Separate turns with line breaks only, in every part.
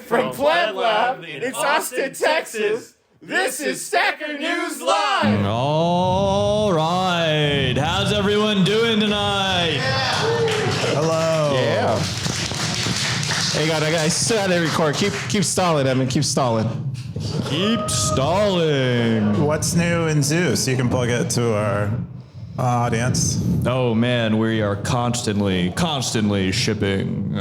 From Plant Lab in Austin, Texas, this is Stacker News Live!
All right. How's everyone doing tonight?
Yeah.
Hello.
Yeah. Hey, God, I still gotta record. Keep stalling, Evan. Keep stalling.
Keep stalling.
What's new in Zeus? You can plug it to our audience.
Oh, man, we are constantly shipping.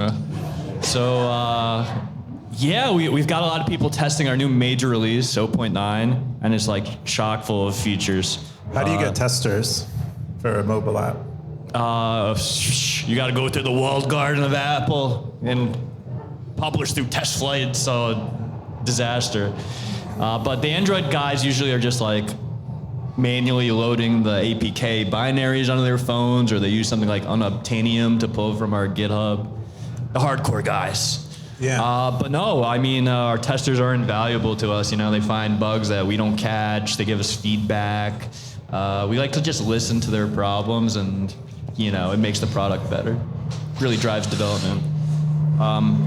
Yeah, we've got a lot of people testing our new major release, 0.9, and it's like chock full of features.
How do you get testers for a mobile app?
You got to go through the walled garden of Apple and publish through test flight. It's a disaster. But the Android guys usually are just like manually loading the APK binaries onto their phones, or they use something like Unobtainium to pull from our GitHub. The hardcore guys.
Yeah.
But no, I mean, our testers are invaluable to us. You know, they find bugs that we don't catch. They give us feedback. We like to just listen to their problems, and, you know, it makes the product better. Really drives development.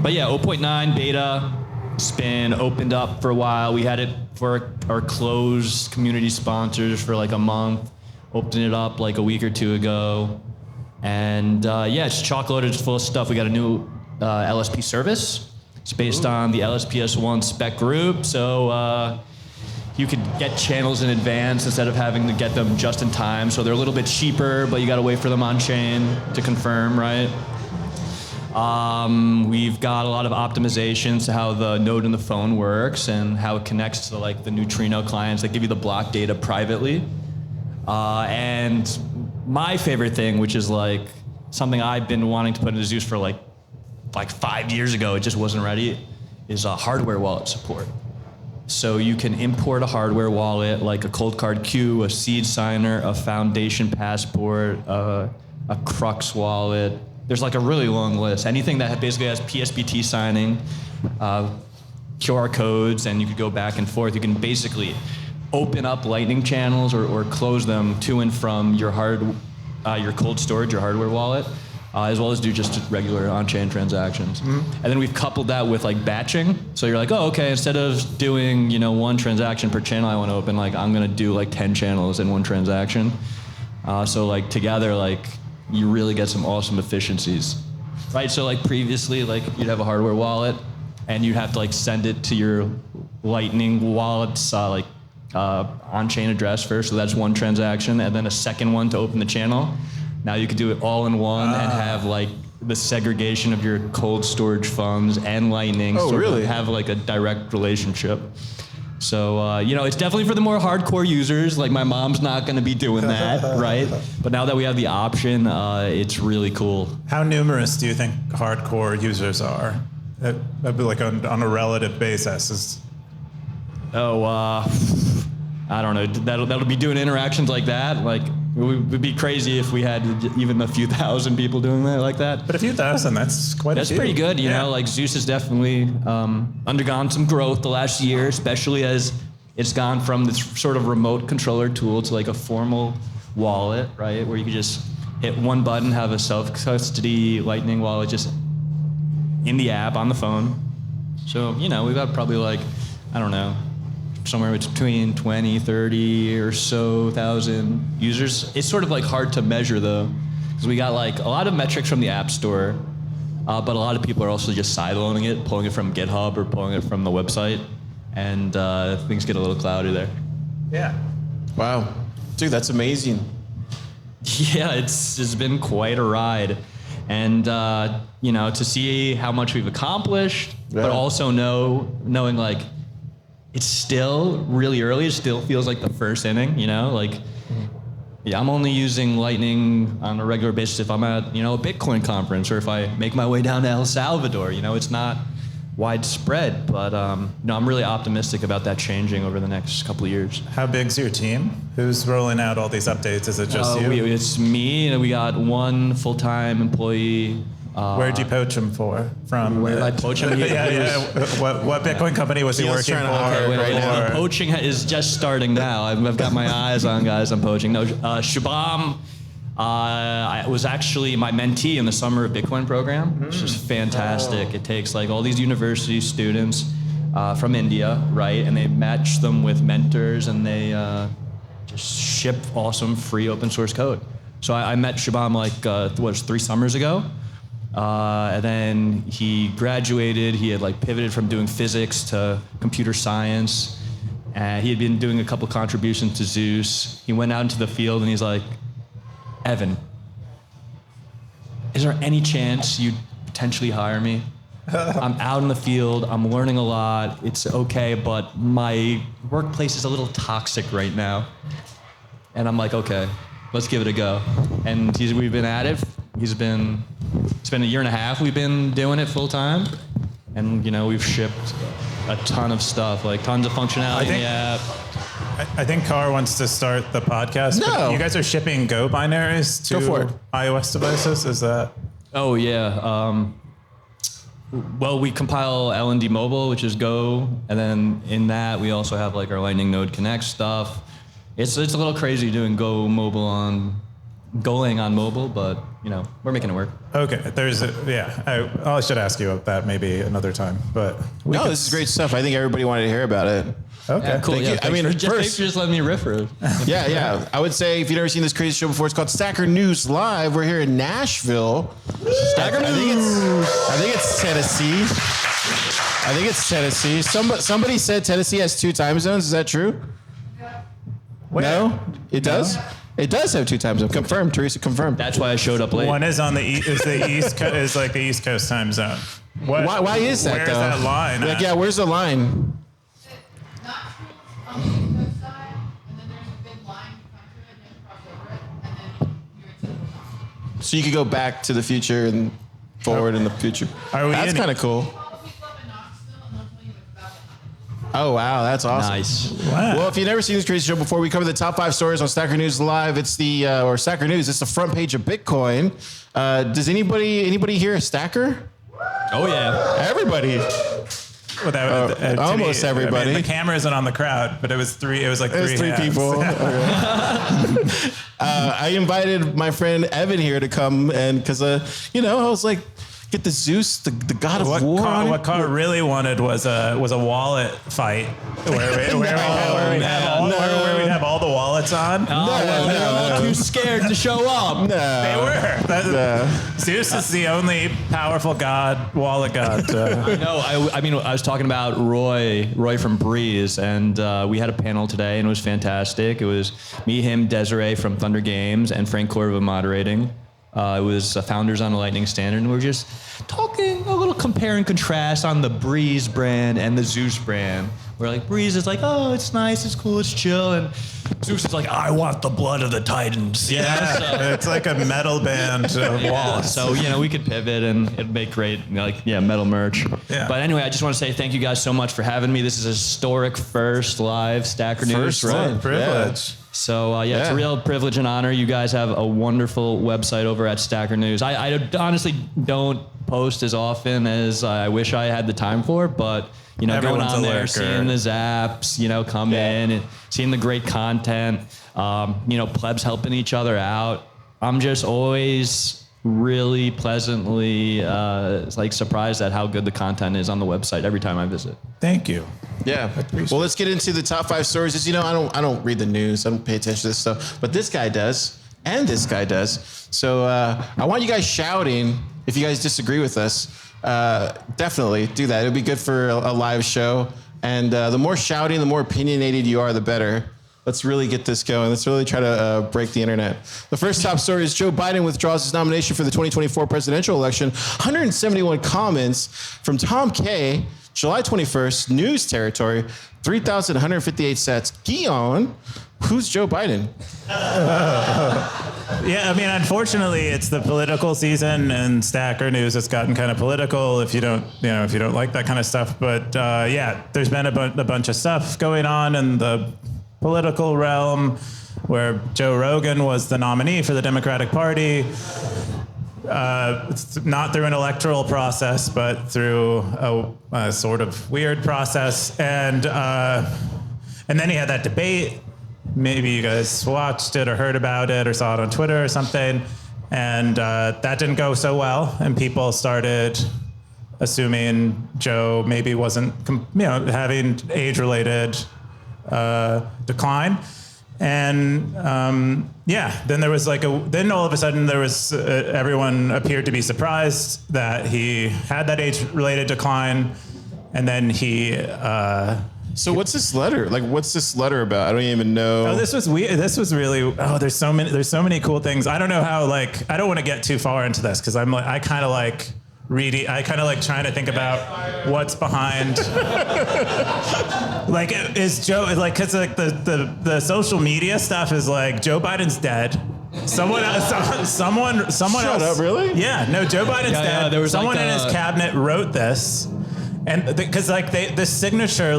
But yeah, 0.9 beta, it's been opened up for a while. We had it for our closed community sponsors for like a month. Opened it up like a week or two ago. And yeah, it's chock-loaded, it's full of stuff. We got a new LSP service. It's based on the LSPS1 spec group, so you could get channels in advance instead of having to get them just in time. So they're a little bit cheaper, but you got to wait for them on chain to confirm, right? We've got a lot of optimizations to how the node in the phone works and how it connects to like the neutrino clients that give you the block data privately. And my favorite thing, which is like something I've been wanting to put into Zeus for like 5 years ago, it just wasn't ready, is hardware wallet support. So you can import a hardware wallet like a cold card queue, a seed signer, a foundation passport, a Crux wallet. There's like a really long list. Anything that basically has PSBT signing, QR codes, and you could go back and forth. You can basically open up Lightning channels or close them to and from your cold storage, your hardware wallet. As well as do just regular on-chain transactions. Mm-hmm. And then we've coupled that with like batching. So you're like, oh, okay, instead of doing, you know, one transaction per channel I want to open, like I'm gonna do like 10 channels in one transaction. So like together, like you really get some awesome efficiencies. Right, so like previously, like you'd have a hardware wallet and you'd have to like send it to your Lightning wallet's on-chain address first, so that's one transaction, and then a second one to open the channel. Now you could do it all in one and have like the segregation of your cold storage funds and Lightning.
Oh, really?
Have like a direct relationship. So, you know, it's definitely for the more hardcore users. Like my mom's not going to be doing that, right? But now that we have the option, it's really cool.
How numerous do you think hardcore users are? That'd be like on a relative basis.
I don't know. That'll be doing interactions like that. Like, it would be crazy if we had even a few thousand people doing that like that.
But a few thousand, that's quite a few.
That's pretty good, you know? Like, Zeus has definitely undergone some growth the last year, especially as it's gone from this sort of remote controller tool to like a formal wallet, right? Where you can just hit one button, have a self-custody Lightning wallet just in the app on the phone. So, you know, we've got probably like, I don't know, somewhere between 20, 30 or so thousand users. It's sort of like hard to measure though, because we got like a lot of metrics from the App Store, but a lot of people are also just sideloading it, pulling it from GitHub or pulling it from the website, and things get a little cloudy there.
Yeah.
Wow. Dude, that's amazing.
Yeah, it's been quite a ride. And, you know, to see how much we've accomplished, but also knowing like, it's still really early. It still feels like the first inning, you know? Like, yeah, I'm only using Lightning on a regular basis if I'm at, you know, a Bitcoin conference or if I make my way down to El Salvador. You know, it's not widespread, but, you know, I'm really optimistic about that changing over the next couple of years.
How big's your team? Who's rolling out all these updates? Is it just you?
It's me, and we got one full-time employee.
Where'd you poach him for? From
where did I poach him?
What Bitcoin company was he working for?
The poaching is just starting now. I've got my eyes on guys I'm poaching. No, Shabam I was actually my mentee in the Summer of Bitcoin program, which is fantastic. It takes like all these university students from India, right? And they match them with mentors, and they just ship awesome free open source code. So I met Shubham like 3 summers ago. And then he graduated. He had like pivoted from doing physics to computer science. He had been doing a couple contributions to Zeus. He went out into the field and he's like, Evan, is there any chance you'd potentially hire me? I'm out in the field. I'm learning a lot. It's okay, but my workplace is a little toxic right now. And I'm like, okay, let's give it a go. And we've been at it. It's been a year and a half. We've been doing it full time. And, we've shipped a ton of stuff, like tons of functionality in the app.
I think Car wants to start the podcast.
No.
You guys are shipping Go binaries to iOS devices? Is that?
Oh, yeah. Well, we compile LND Mobile, which is Go. And then in that, we also have like our Lightning Node Connect stuff. It's a little crazy doing Golang on mobile, but, we're making it work.
Okay. I should ask you about that maybe another time. But
this is great stuff. I think everybody wanted to hear about it.
Okay.
Yeah, cool.
Thank you.
I mean, thanks for just letting me riff for it.
Yeah. I would say if you've never seen this crazy show before, it's called Stacker News Live. We're here in Nashville.
Stacker News.
I think it's Tennessee. Somebody said Tennessee has 2 time zones. Is that true? No? It does? It does have 2 time zones. Confirmed. Teresa confirmed.
That's why I showed up late.
One is on the East Coast, is like the East Coast time zone.
Why is that,
Where's
though?
that line?
Where's the line?
Not true on the East Coast side, and then there's a big line you come to it, and you cross over it, and then you're in Central Time.
So you could go back to the future and forward in the future. That's kind of cool.
Call people up in Knoxville, and they'll tell you it's about to happen.
Oh, wow. That's awesome.
Nice.
Wow.
Well, if you've never seen this crazy show before, we cover the top 5 stories on Stacker News Live. It's the, or Stacker News, it's the front page of Bitcoin. Does anybody here a stacker?
Oh, yeah.
Everybody. Almost everybody.
I mean, the camera isn't on the crowd, but it was 3. It was like 3 hands.
People. I invited my friend Evan here to come, and because I was like, get the Zeus, the god of war.
What Car really wanted was a wallet fight where we'd have all the wallets on.
They were all too scared to show up.
They were. Zeus is the only powerful wallet god.
I know. I was talking about Roy from Breeze, and we had a panel today, and it was fantastic. It was me, him, Desiree from Thunder Games, and Frank Corva moderating. It was founders on the Lightning Standard, and we're just talking a little compare and contrast on the Breeze brand and the Zeus brand. Where like Breeze is like, oh, it's nice, it's cool, it's chill, and Zeus is like, I want the blood of the Titans.
Yeah, it's like a metal band wall.
So we could pivot, and it'd make great metal merch.
Yeah.
But anyway, I just want to say thank you guys so much for having me. This is a historic first live Stacker News, right?
Privilege.
Yeah. So it's a real privilege and honor. You guys have a wonderful website over at Stacker News. I honestly don't post as often as I wish I had the time for, but going on there, seeing the zaps, come in and seeing the great content, plebs helping each other out. I'm just always really pleasantly surprised at how good the content is on the website every time I visit.
Thank you.
Yeah. Well, let's get into the top 5 stories. As you know, I don't read the news. I don't pay attention to this stuff, but this guy does, and this guy does. So I want you guys shouting if you guys disagree with us. Definitely do that. It'll be good for a live show. And the more shouting, the more opinionated you are, the better. Let's really get this going. Let's really try to break the internet. The first top story is Joe Biden withdraws his nomination for the 2024 presidential election. 171 comments from Tom K. July 21st, news territory, 3,158 sets. Keyan, who's Joe Biden?
Unfortunately, it's the political season, and Stacker News has gotten kind of political. If you don't like that kind of stuff, but there's been a bunch of stuff going on in the political realm, where Joe Rogan was the nominee for the Democratic Party. It's not through an electoral process, but through a sort of weird process, and then he had that debate maybe you guys watched it or heard about it or saw it on Twitter or something. And that didn't go so well. And people started assuming Joe maybe wasn't, having age-related decline. And then there was then all of a sudden there was, everyone appeared to be surprised that he had that age-related decline. And then he,
so what's this letter? Like, what's this letter about? I don't even know.
Oh, this was weird. This was really, there's so many cool things. I don't know how, I don't want to get too far into this because I kind of like trying to think about what's behind. Is Joe, cause the social media stuff is Joe Biden's dead. Someone else.
Shut up, really?
Yeah, no, Joe Biden's dead.
Yeah, there was
someone in his cabinet wrote this. And because the signature,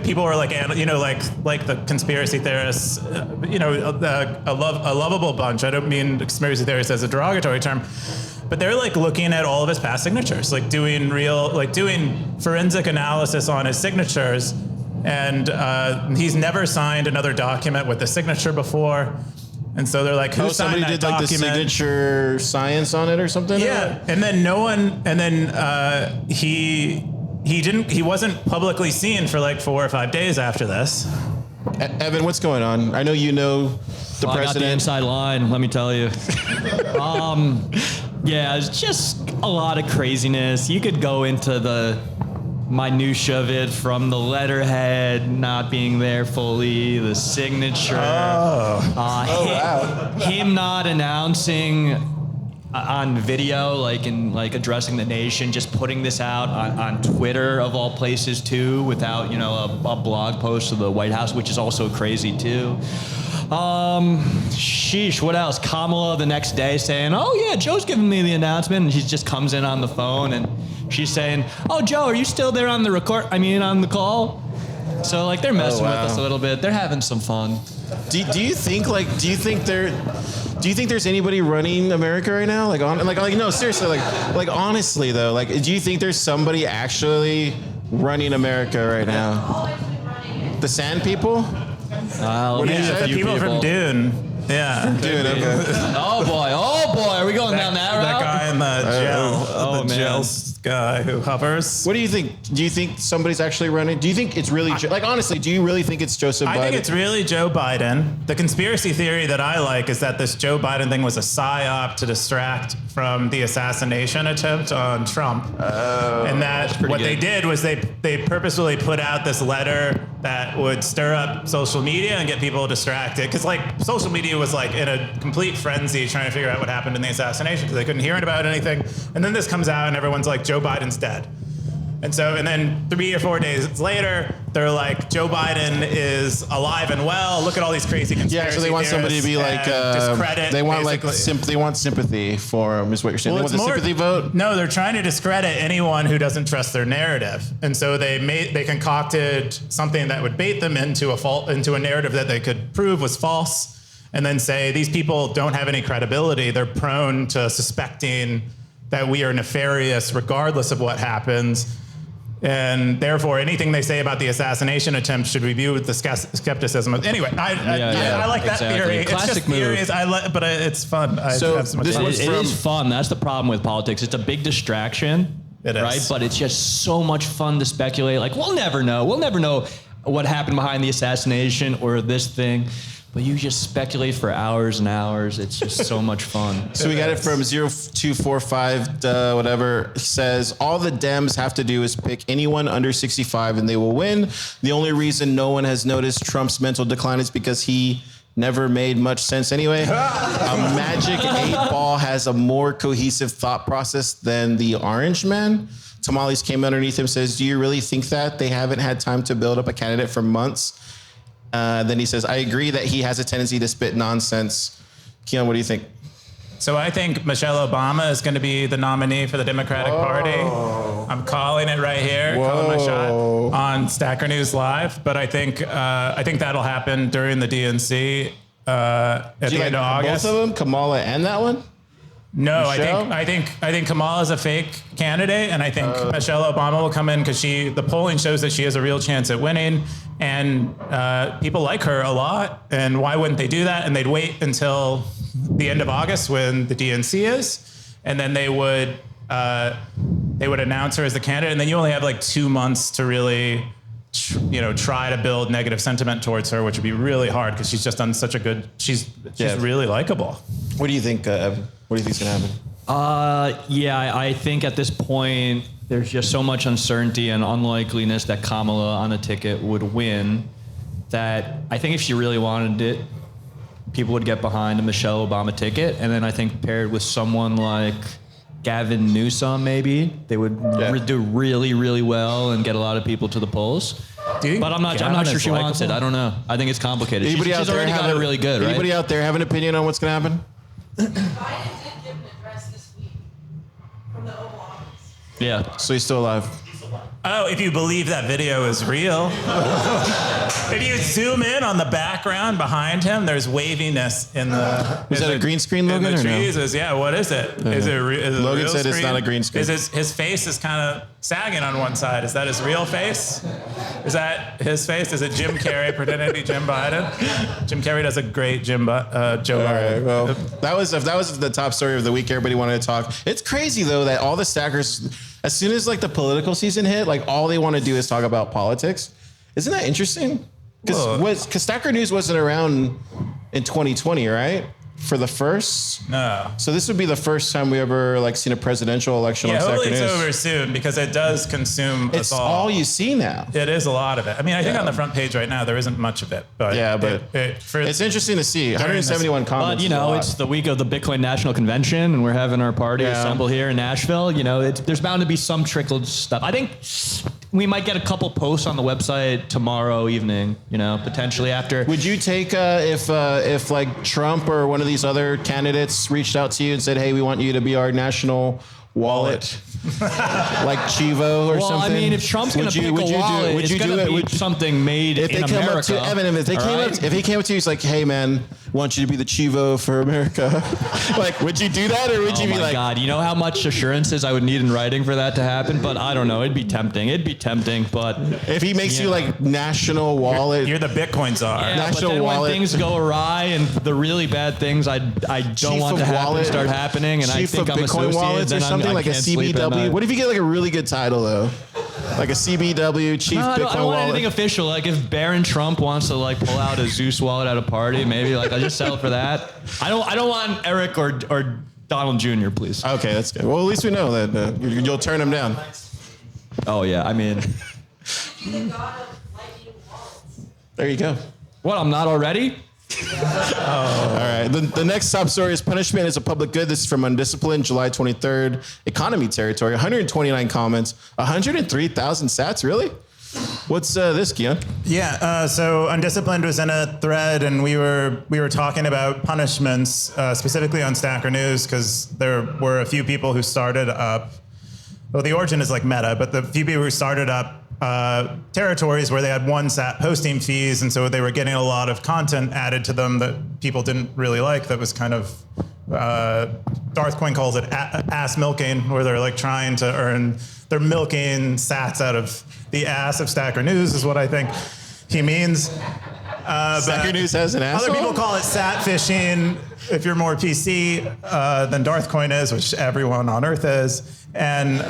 people were the conspiracy theorists, a lovable bunch. I don't mean conspiracy theorists as a derogatory term, but they're looking at all of his past signatures, doing forensic analysis on his signatures, and he's never signed another document with the signature before. And so they're like, who signed
somebody
that
did
document?
the signature science on it or something?
Yeah, and then he wasn't publicly seen for 4 or 5 days after this.
Evan, what's going on? I know you know the
I got the
president.
inside line, let me tell you. Yeah, it's just a lot of craziness. You could go into the minutia of it, from the letterhead not being there fully, the signature, him not announcing on video, addressing the nation, just putting this out on Twitter of all places too, without a blog post of the White House, which is also crazy too. Sheesh, what else? Kamala the next day saying, "Oh yeah, Joe's giving me the announcement," and she just comes in on the phone and she's saying, "Oh Joe, are you still there on the on the call?" So they're messing with us a little bit. They're having some fun.
Do you think there's anybody running America right now? No, seriously, honestly though, do you think there's somebody actually running America right now? The Sand People?
The people from Dune. Yeah.
Dude, okay.
Oh boy, are we going down that route?
That guy in the gel guy who hovers.
What do you think? Do you think somebody's actually running? Do you think it's really, honestly, do you really think it's Joseph Biden?
I think it's really Joe Biden. The conspiracy theory that I like is that this Joe Biden thing was a psyop to distract from the assassination attempt on Trump. And that what they did was they purposefully put out this letter that would stir up social media and get people distracted. Because social media was in a complete frenzy trying to figure out what happened in the assassination because they couldn't hear about anything. And then this comes out and everyone's like, Joe Biden's dead. And then 3 or 4 days later, they're like, Joe Biden is alive and well. Look at all these crazy conspiracy
so they want somebody to be
discredit.
They want they want sympathy for him, is what you're saying.
Well,
they want the sympathy vote?
No, they're trying to discredit anyone who doesn't trust their narrative. And so they concocted something that would bait them into a narrative that they could prove was false, and then say these people don't have any credibility. They're prone to suspecting that we are nefarious regardless of what happens. And therefore, anything they say about the assassination attempt should be viewed with the skepticism. Anyway, I like that theory.
Classic
it's just theories. But it's fun.
So
have so much
this
fun.
was
It is fun. That's the problem with politics. It's a big distraction,
It is.
right? But it's just so much fun to speculate. We'll never know. We'll never know what happened behind the assassination or this thing. But you just speculate for hours and hours. It's just so much fun.
So we got it from 0245, whatever. It says, all the Dems have to do is pick anyone under 65 and they will win. The only reason no one has noticed Trump's mental decline is because he never made much sense anyway. A magic 8-ball has a more cohesive thought process than the Orange Man. Tamales came underneath him, says, do you really think that? They haven't had time to build up a candidate for months. Then he says, I agree that he has a tendency to spit nonsense. Keyan, what do you think?
So I think Michelle Obama is going to be the nominee for the Democratic Party. I'm calling it right here, calling my shot on Stacker News Live. But I think that'll happen during the DNC at the end of August.
Both of them, Kamala and that one?
No,
Michelle?
I think Kamala is a fake candidate, and I think Michelle Obama will come in because the polling shows that she has a real chance at winning, and people like her a lot. And why wouldn't they do that? And they'd wait until the end of August when the DNC is, and then they would announce her as the candidate, and then you only have like 2 months to really try to build negative sentiment towards her, which would be really hard because she's just done such a good. She's really likable.
What do you think, Evan? What do you think's gonna happen?
I think at this point there's just so much uncertainty and unlikeliness that Kamala on a ticket would win that I think if she really wanted it, people would get behind a Michelle Obama ticket, and then I think paired with someone like Gavin Newsom, maybe they would do really, really well and get a lot of people to the polls. But I'm not sure she wants it. I don't know. I think it's complicated. She's already got it really good, right?
Anybody out there have an opinion on what's gonna happen?
Biden did give an address this week from the Oval Office.
Yeah.
So he's still alive.
Oh, if you believe that video is real. If you zoom in on the background behind him, there's waviness in the...
Is that a green screen, Logan,
in the
or no?
trees. Yeah, what is it? Is it
Logan
a real
said it's
screen?
not a green screen.
Is his face is kind of sagging on one side. Is that his real face? Is that his face? Is it Jim Carrey pretending to be Jim Biden? Jim Carrey does a great Joe Biden.
All right, well, that was the top story of the week. Everybody wanted to talk. It's crazy though that all the stackers, as soon as like the political season hit, like all they want to do is talk about politics. Isn't that interesting? Because Stacker News wasn't around in 2020, right? For the first?
No.
So this would be the first time we ever like seen a presidential election on Stacker
hopefully
News.
it's over soon because it does consume
It's
us all.
all you see now.
It is a lot of it. I mean, I think on the front page right now there isn't much of it, but
it's interesting to see. 171 comments.
But it's the week of the Bitcoin National Convention, and we're having our party assemble here in Nashville. There's bound to be some trickled stuff. I think we might get a couple posts on the website tomorrow evening. Potentially after.
Would you take if like Trump or one of these other candidates reached out to you and said, "Hey, we want you to be our national wallet," like Chivo or something?
Well, I mean, if Trump's going to pick a wallet, it's going to be something made in America.
Evan, if he came up to you, he's like, "Hey, man, I want you to be the Chivo for America." Like, would you do that, or would you be like,
God, you know how much assurances I would need in writing for that to happen? But I don't know. It'd be tempting, but
if he makes you like national wallet,
you're the Bitcoin czar.
Yeah,
national
but then
wallet,
when things go awry and the really bad things I don't want to happen start happening, and I think I'm
Bitcoin
associated,
wallets or
then
something
I
like a
can't sleep at
CBW.
night.
What if you get like a really good title though, like a CBW Chief
No, I
Bitcoin
don't want
wallet?
anything official. Like if Barron Trump wants to like pull out a Zeus wallet at a party, maybe like I just settle for that. I don't want Eric or Donald Jr. Please.
Okay, that's good. Well, at least we know that you'll turn him down.
Oh yeah, I mean,
there you go.
what? I'm not already.
All right. The next top story is punishment is a public good. This is from Undisciplined, July 23rd. Economy territory, 129 comments, 103,000 sats. Really? What's this, Keyan?
Yeah, so Undisciplined was in a thread, and we were talking about punishments, specifically on Stacker News, because there were a few people who started up. Well, the origin is like meta, but the few people who started up territories where they had one sat hosting fees, and so they were getting a lot of content added to them that people didn't really like. That was kind of Darth Coin calls it ass milking, where they're like trying to earn. They're milking sats out of the ass of Stacker News, is what I think he means.
Stacker News has an asshole?
Other people call it sat fishing. If you're more PC than Darth Coin is, which everyone on Earth is, and.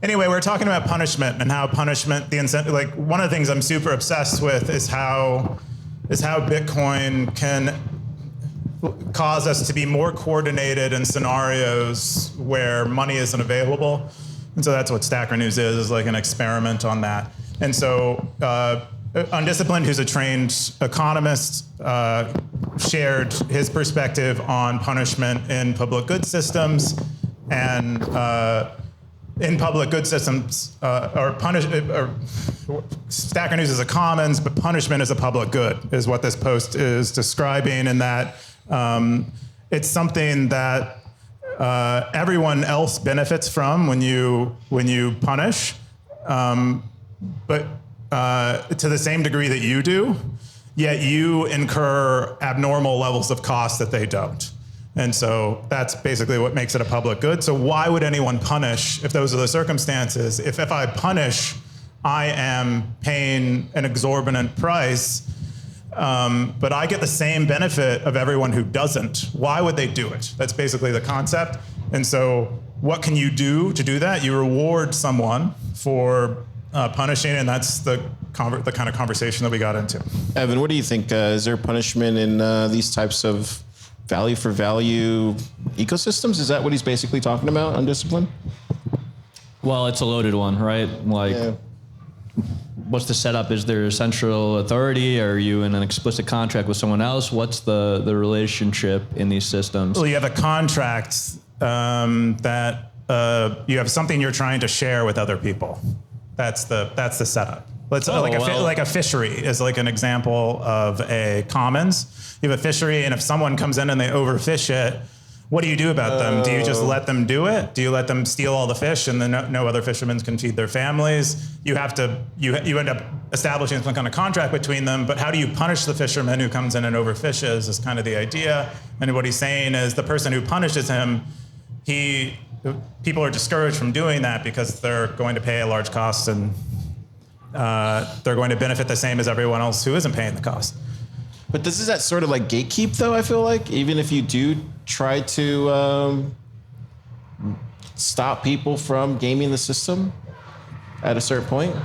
Anyway, we're talking about punishment and how punishment, the incentive, like one of the things I'm super obsessed with is how Bitcoin can cause us to be more coordinated in scenarios where money isn't available. And so that's what Stacker News is like an experiment on that. And so Undisciplined, who's a trained economist, shared his perspective on punishment in public good systems and in public good systems, Stacker News is a commons, but punishment is a public good, is what this post is describing, in that it's something that everyone else benefits from when you punish, but to the same degree that you do, yet you incur abnormal levels of cost that they don't. And so that's basically what makes it a public good. So why would anyone punish if those are the circumstances? If I punish, I am paying an exorbitant price, but I get the same benefit of everyone who doesn't. Why would they do it? That's basically the concept. And so what can you do to do that? You reward someone for punishing, and that's the kind of conversation that we got into.
Evan, what do you think? Is there punishment in these types of value for value ecosystems? Is that what he's basically talking about, undisciplined?
Well, it's a loaded one, right? Like, what's the setup? Is there a central authority? Are you in an explicit contract with someone else? What's the relationship in these systems?
Well, you have a contract that you have something you're trying to share with other people. That's the setup. Let's like a fishery is like an example of a commons. You have a fishery, and if someone comes in and they overfish it, what do you do about them? Do you just let them do it? Do you let them steal all the fish, and then no other fishermen can feed their families? You end up establishing some kind of contract between them. But how do you punish the fisherman who comes in and overfishes? Is kind of the idea. And what he's saying is the person who punishes him, people are discouraged from doing that because they're going to pay a large cost, and they're going to benefit the same as everyone else who isn't paying the cost.
But this is that sort of like gatekeep, though, I feel like, even if you do try to stop people from gaming the system at a certain point.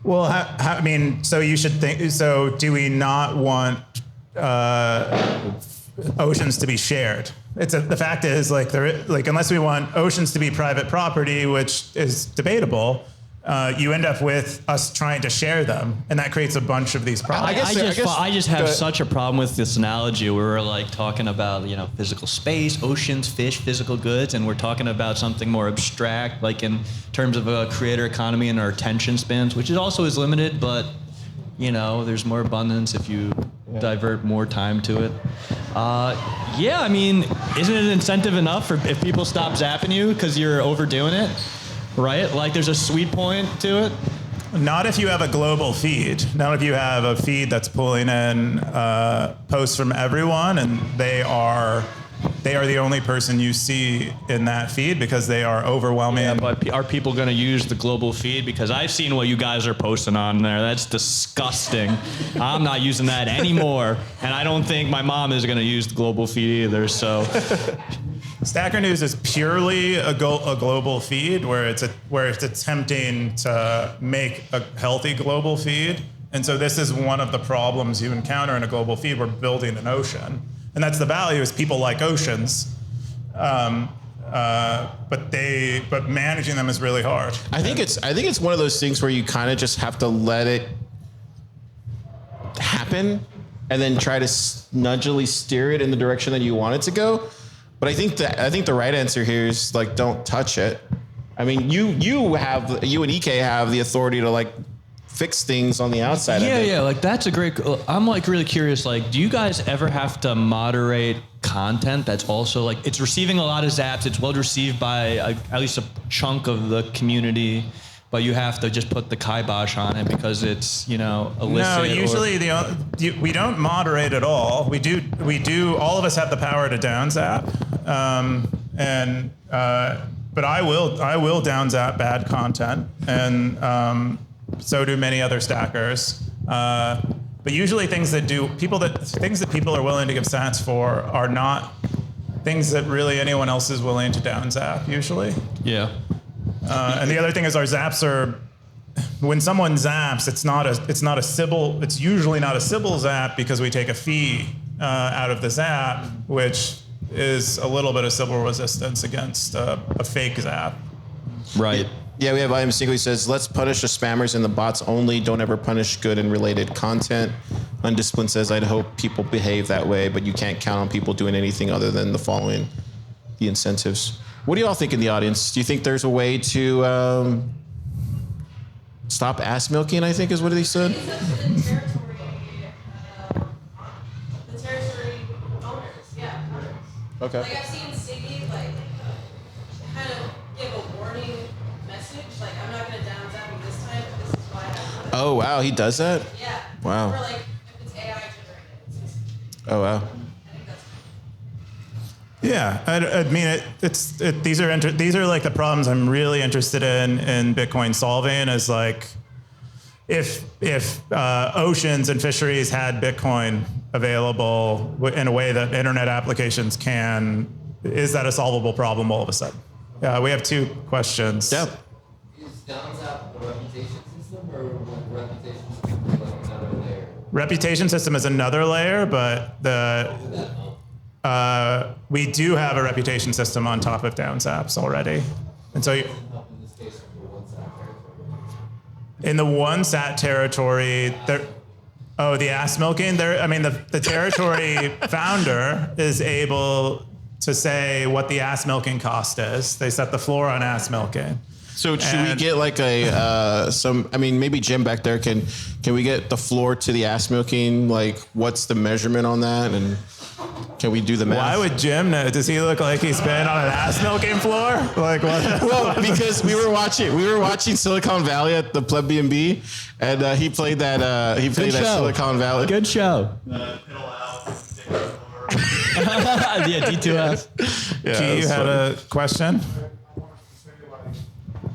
Well, I mean, so you should think, so do we not want oceans to be shared? The fact is, like, unless we want oceans to be private property, which is debatable, you end up with us trying to share them, and that creates a bunch of these problems.
I just have such a problem with this analogy where we're like talking about, physical space, oceans, fish, physical goods, and we're talking about something more abstract, like in terms of a creator economy and our attention spans, which is also is limited, but there's more abundance if you divert more time to it. I mean, isn't it incentive enough if people stop zapping you because you're overdoing it? Right? Like there's a sweet point to it?
Not if you have a global feed. Not if you have a feed that's pulling in posts from everyone, and they are the only person you see in that feed because they are overwhelming.
Yeah, but are people going to use the global feed? Because I've seen what you guys are posting on there. That's disgusting. I'm not using that anymore, and I don't think my mom is going to use the global feed either. So.
Stacker News is purely a global feed where it's attempting to make a healthy global feed. And so this is one of the problems you encounter in a global feed. We're building an ocean. And that's the value, is people like oceans. But managing them is really hard.
I think it's one of those things where you kind of just have to let it happen and then try to nudgily steer it in the direction that you want it to go. But I think the right answer here is like, don't touch it. I mean, you and EK have the authority to like fix things on the outside.
Yeah. Like that's a great. I'm like really curious. Like, do you guys ever have to moderate content that's also like it's receiving a lot of zaps? It's well received by at least a chunk of the community. But you have to just put the kibosh on it because it's, illicit.
No, usually we don't moderate at all. We do. All of us have the power to down zap, but I will down zap bad content, and so do many other stackers. But usually things that people are willing to give sats for are not things that really anyone else is willing to down zap. Usually.
Yeah.
And the other thing is our zaps are, when someone zaps, it's usually not a Sybil zap because we take a fee out of the zap, which is a little bit of Sybil resistance against a fake zap.
Right.
Yeah, we have Item Single says, let's punish the spammers and the bots only. Don't ever punish good and related content. Undisciplined says, I'd hope people behave that way, but you can't count on people doing anything other than the following the incentives. What do you all think in the audience? Do you think there's a way to stop ass milking, I think is what he said?
The territory owners, owners.
Okay.
Like I've seen Siggy kind of give a warning message, like I'm not going to down zap you this time, but this is why I have to.
Oh, wow, he does that?
Yeah.
Wow.
Or if it's AI generated.
Oh, wow.
I think that's
Yeah, I mean, these are like the problems I'm really interested in Bitcoin solving. Is like if oceans and fisheries had Bitcoin available in a way that internet applications can, is that a solvable problem all of a sudden? We have 2 questions.
Yeah.
Is DownZap a reputation system, or would reputation system be like another layer?
Reputation system is another layer, but we do have a reputation system on top of DownZaps already. And so in the OneSat territory, the ass milking, the territory founder is able to say what the ass milking cost is. They set the floor on ass milking.
So should we get like maybe Jim back there can we get the floor to the ass milking? Like, what's the measurement on that? And can we do the math?
Why would Jim know? Does he look like he's been on an ass milking floor? Like what?
Well, because we were watching Silicon Valley at the Pleb B&B, and he played that Silicon Valley.
Good show. Yeah, D2S.
Yeah,
Key, you had a question?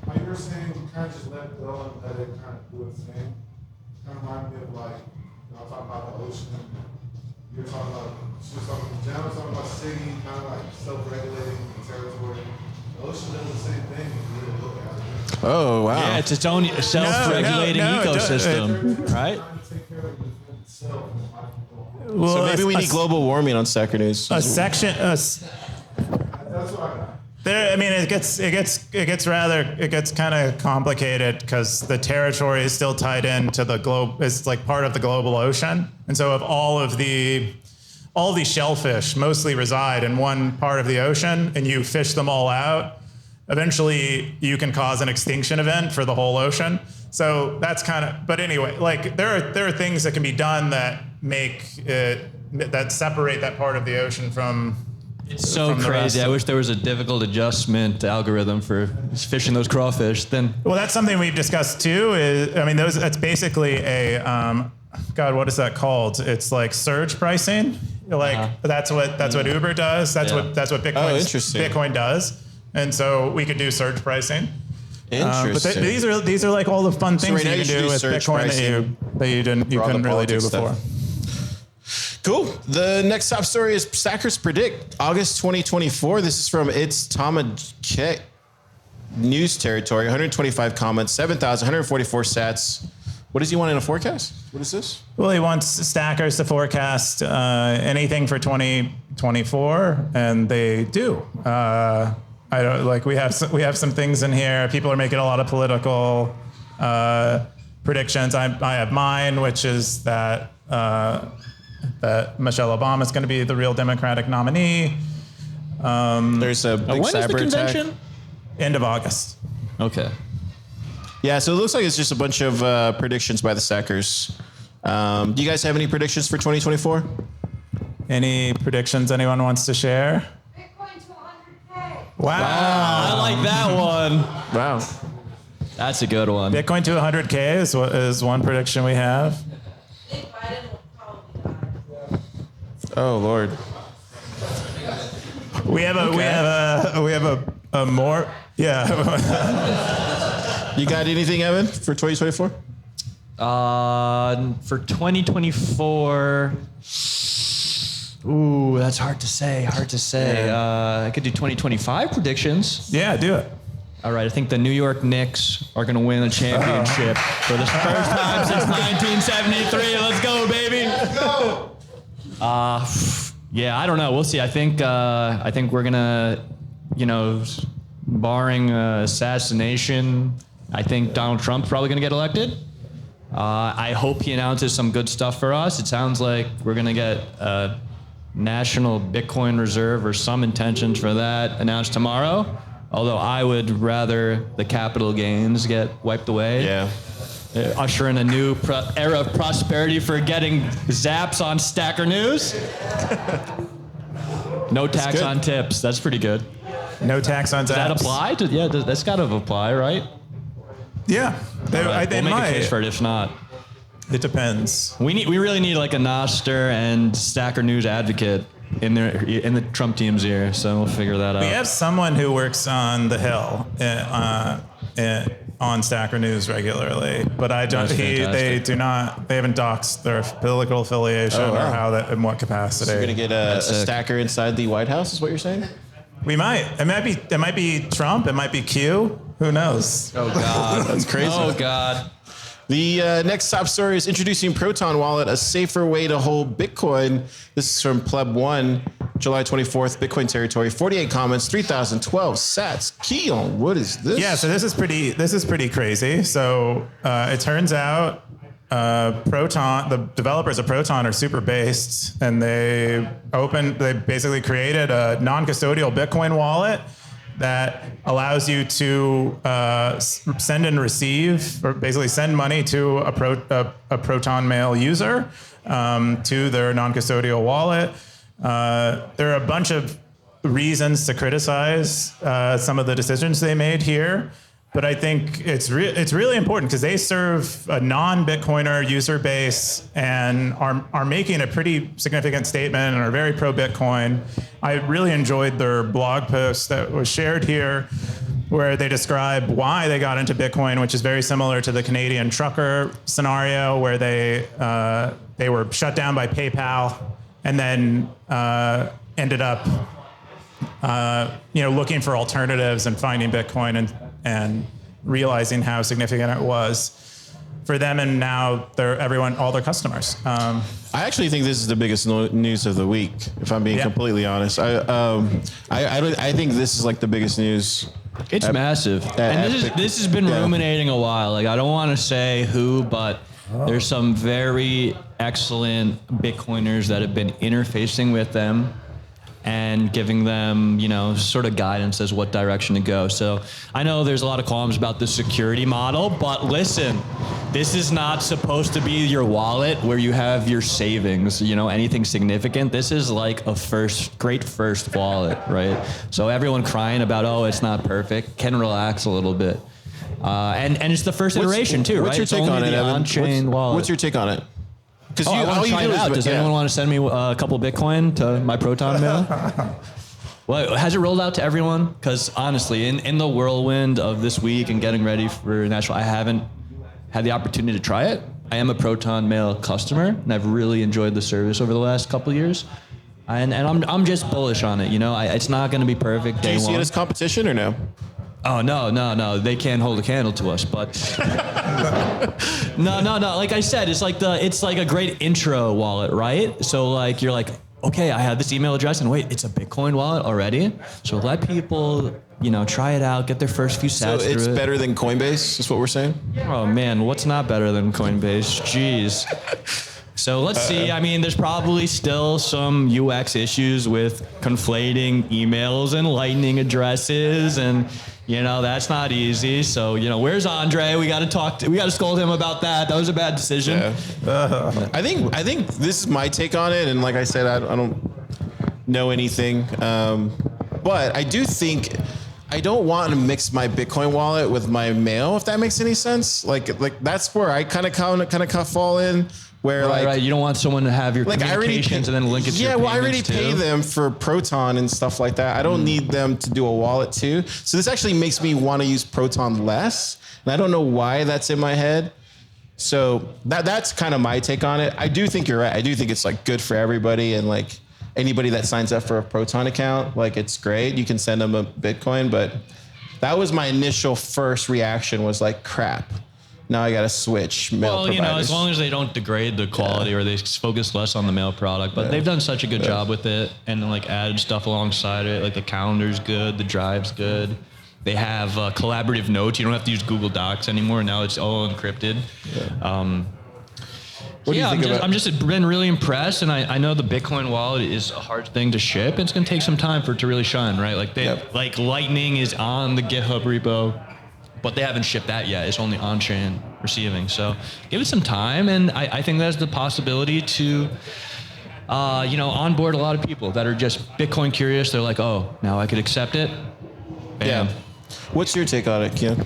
Like you were saying, you kind of just let it go and let it kind of do its thing. Kind of reminded me of like, I'll talk about the ocean. You're talking about, she was talking about city, kind of like self-regulating the territory. The ocean does the same thing if you really look at it.
Oh wow!
Yeah, it's its own self-regulating ecosystem, right?
Trying to take care of itself.
Well,
So maybe we need global warming on Stacker News.
a section.
That's what I got.
There, I mean, it gets kind of complicated because the territory is still tied into the globe. It's like part of the global ocean, and so if all of these shellfish mostly reside in one part of the ocean, and you fish them all out, eventually you can cause an extinction event for the whole ocean. So that's kind of. But anyway, like there are things that can be done that that separate that part of the ocean from.
It's so crazy. I wish there was a difficult adjustment algorithm for fishing those crawfish.
Well, that's something we've discussed too. That's basically a, God, what is that called? It's like surge pricing. Like that's what Uber does. That's what Bitcoin does. And so we could do surge pricing.
Interesting.
But these are like all the fun things
right now
you
you
can
should
do
do
with
surge
Bitcoin that you couldn't really do before.
Cool. The next top story is Stackers Predict, August 2024. This is from It's Tomahawk news territory, 125 comments, 7,144 sats. What does he want in a forecast? What is this?
Well, he wants stackers to forecast anything for 2024, and they do. I don't like. We have some things in here. People are making a lot of political predictions. I have mine, which is that Michelle Obama is going to be the real Democratic nominee.
There's a big
when is the
cyber attack.
convention?
End of August.
Okay.
Yeah, so it looks like it's just a bunch of predictions by the Stackers. Do you guys have any predictions for 2024?
Any predictions anyone wants to share?
Bitcoin to 100K.
Wow.
I like that one.
Wow.
That's a good one.
Bitcoin to 100K is one prediction we have.
I think Biden will probably die.
Oh Lord.
We have a more, yeah.
You got anything, Evan, for 2024?
For 2024, ooh, that's hard to say. I could do 2025 predictions.
Yeah, do it.
All right, I think the New York Knicks are going to win a championship for the first time since 1973. Let's go, baby. Let's go. Yeah, I don't know. We'll see. I think we're gonna, barring assassination, I think Donald Trump's probably gonna get elected. I hope he announces some good stuff for us. It sounds like we're gonna get a national Bitcoin reserve or some intentions for that announced tomorrow. Although I would rather the capital gains get wiped away.
Yeah.
Usher in a new era of prosperity for getting zaps on Stacker News. No tax
good.
on tips. That's pretty good.
No tax on
Does that apply? Yeah, that's got to apply, right?
Yeah,
All right,
they
we'll make
might.
a case for it. If not,
It depends.
we really need like a Noster and Stacker News advocate in the Trump team's ear, so we'll figure that out.
We have someone who works on the Hill on Stacker News regularly, but I don't. They haven't doxed their political affiliation or how that in what capacity.
So you're gonna get a stacker inside the White House, is what you're saying?
We might. It might be Trump. It might be Q. Who knows?
Oh God,
that's crazy.
Oh God.
The next top story is introducing Proton Wallet, a safer way to hold Bitcoin. This is from Pleb 1, July 24th, Bitcoin territory. 48 comments, 3,012 sats. Keyan, what is this?
Yeah, so this is pretty crazy. So it turns out Proton, the developers of Proton are super based, and they basically created a non-custodial Bitcoin wallet that allows you to send and receive, or basically send money to a Proton Mail user to their non-custodial wallet. There are a bunch of reasons to criticize some of the decisions they made here, but I think it's really important because they serve a non-Bitcoiner user base and are making a pretty significant statement and are very pro-Bitcoin. I really enjoyed their blog post that was shared here, where they describe why they got into Bitcoin, which is very similar to the Canadian trucker scenario, where they were shut down by PayPal and then ended up looking for alternatives and finding Bitcoin and realizing how significant it was for them, and now all their customers.
I actually think this is the biggest news of the week, if I'm being completely honest. I think this is like the biggest news.
It's massive, and this has been ruminating a while. Like, I don't want to say who, but there's some very excellent Bitcoiners that have been interfacing with them and giving them, sort of guidance as what direction to go. So I know there's a lot of columns about the security model, but listen, this is not supposed to be your wallet where you have your savings, anything significant. This is like a great first wallet, right? So everyone crying about, oh, it's not perfect, can relax a little bit. And it's the first iteration too, right?
What's your take on it, Evan?
On-chain wallet.
What's your take on it? Because
I want to try it out. Does anyone want to send me a couple Bitcoin to my Proton Mail? Well, has it rolled out to everyone? Because honestly, in the whirlwind of this week and getting ready for Nashville, I haven't had the opportunity to try it. I am a Proton Mail customer, and I've really enjoyed the service over the last couple of years. And I'm just bullish on it. It's not going to be perfect.
Do you see it as competition or no?
Oh, no. They can't hold a candle to us, but no. Like I said, it's like a great intro wallet, right? So like, you're like, okay, I have this email address, and wait, it's a Bitcoin wallet already? So let people, try it out, get their first few sats
So it's
through it.
better than Coinbase, is what we're saying?
Oh man, what's not better than Coinbase? Jeez. So let's see. I mean, there's probably still some UX issues with conflating emails and Lightning addresses, and that's not easy. So where's Andre? We got to scold him about that. That was a bad decision.
Yeah. I think this is my take on it, and like I said, I don't know anything, but I do think I don't want to mix my Bitcoin wallet with my mail, if that makes any sense. Like that's where I kind of fall in. Where
right. You don't want someone to have your communications and then link it to your payments.
I already pay them for Proton and stuff like that. I don't need them to do a wallet too. So this actually makes me want to use Proton less. And I don't know why that's in my head. So that's kind of my take on it. I do think you're right. I do think it's like good for everybody, and like anybody that signs up for a Proton account, like it's great. You can send them a Bitcoin, but that was my initial first reaction, was like, crap. Now I got to switch mail providers.
As long as they don't degrade the quality or they focus less on the mail product. But they've done such a good job with it, and like added stuff alongside it. Like the calendar's good, the drive's good. They have collaborative notes. You don't have to use Google Docs anymore. Now it's all encrypted.
Yeah. What do you think about?
I'm just been really impressed, and I know the Bitcoin wallet is a hard thing to ship. It's going to take some time for it to really shine, right? Like like Lightning is on the GitHub repo, but they haven't shipped that yet. It's only on-chain receiving. So give it some time, and I think there's the possibility to, onboard a lot of people that are just Bitcoin curious. They're like, oh, now I could accept it. Bam.
Yeah. What's your take on it, Keyan?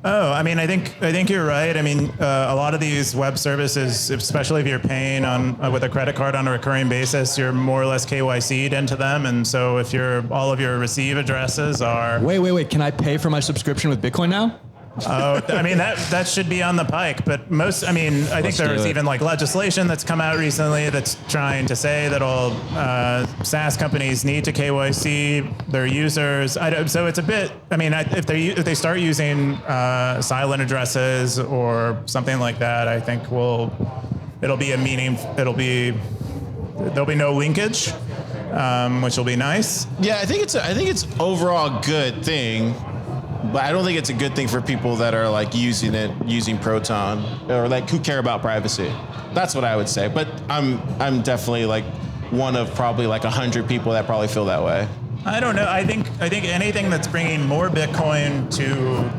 Oh, I mean, I think you're right. I mean, a lot of these web services, especially if you're paying on with a credit card on a recurring basis, you're more or less KYC'd into them. And so if all of your receive addresses are...
Wait. Can I pay for my subscription with Bitcoin now?
Oh, I mean, that should be on the pike, but I think there's even like legislation that's come out recently that's trying to say that all SaaS companies need to KYC their users. So it's a bit, I mean, if they start using silent addresses or something like that, I think there'll be no linkage, which will be nice.
Yeah, I think it's overall a good thing. But I don't think it's a good thing for people that are like using Proton or like who care about privacy. That's what I would say. But I'm definitely like one of probably like 100 people that probably feel that way.
I don't know. I think anything that's bringing more Bitcoin to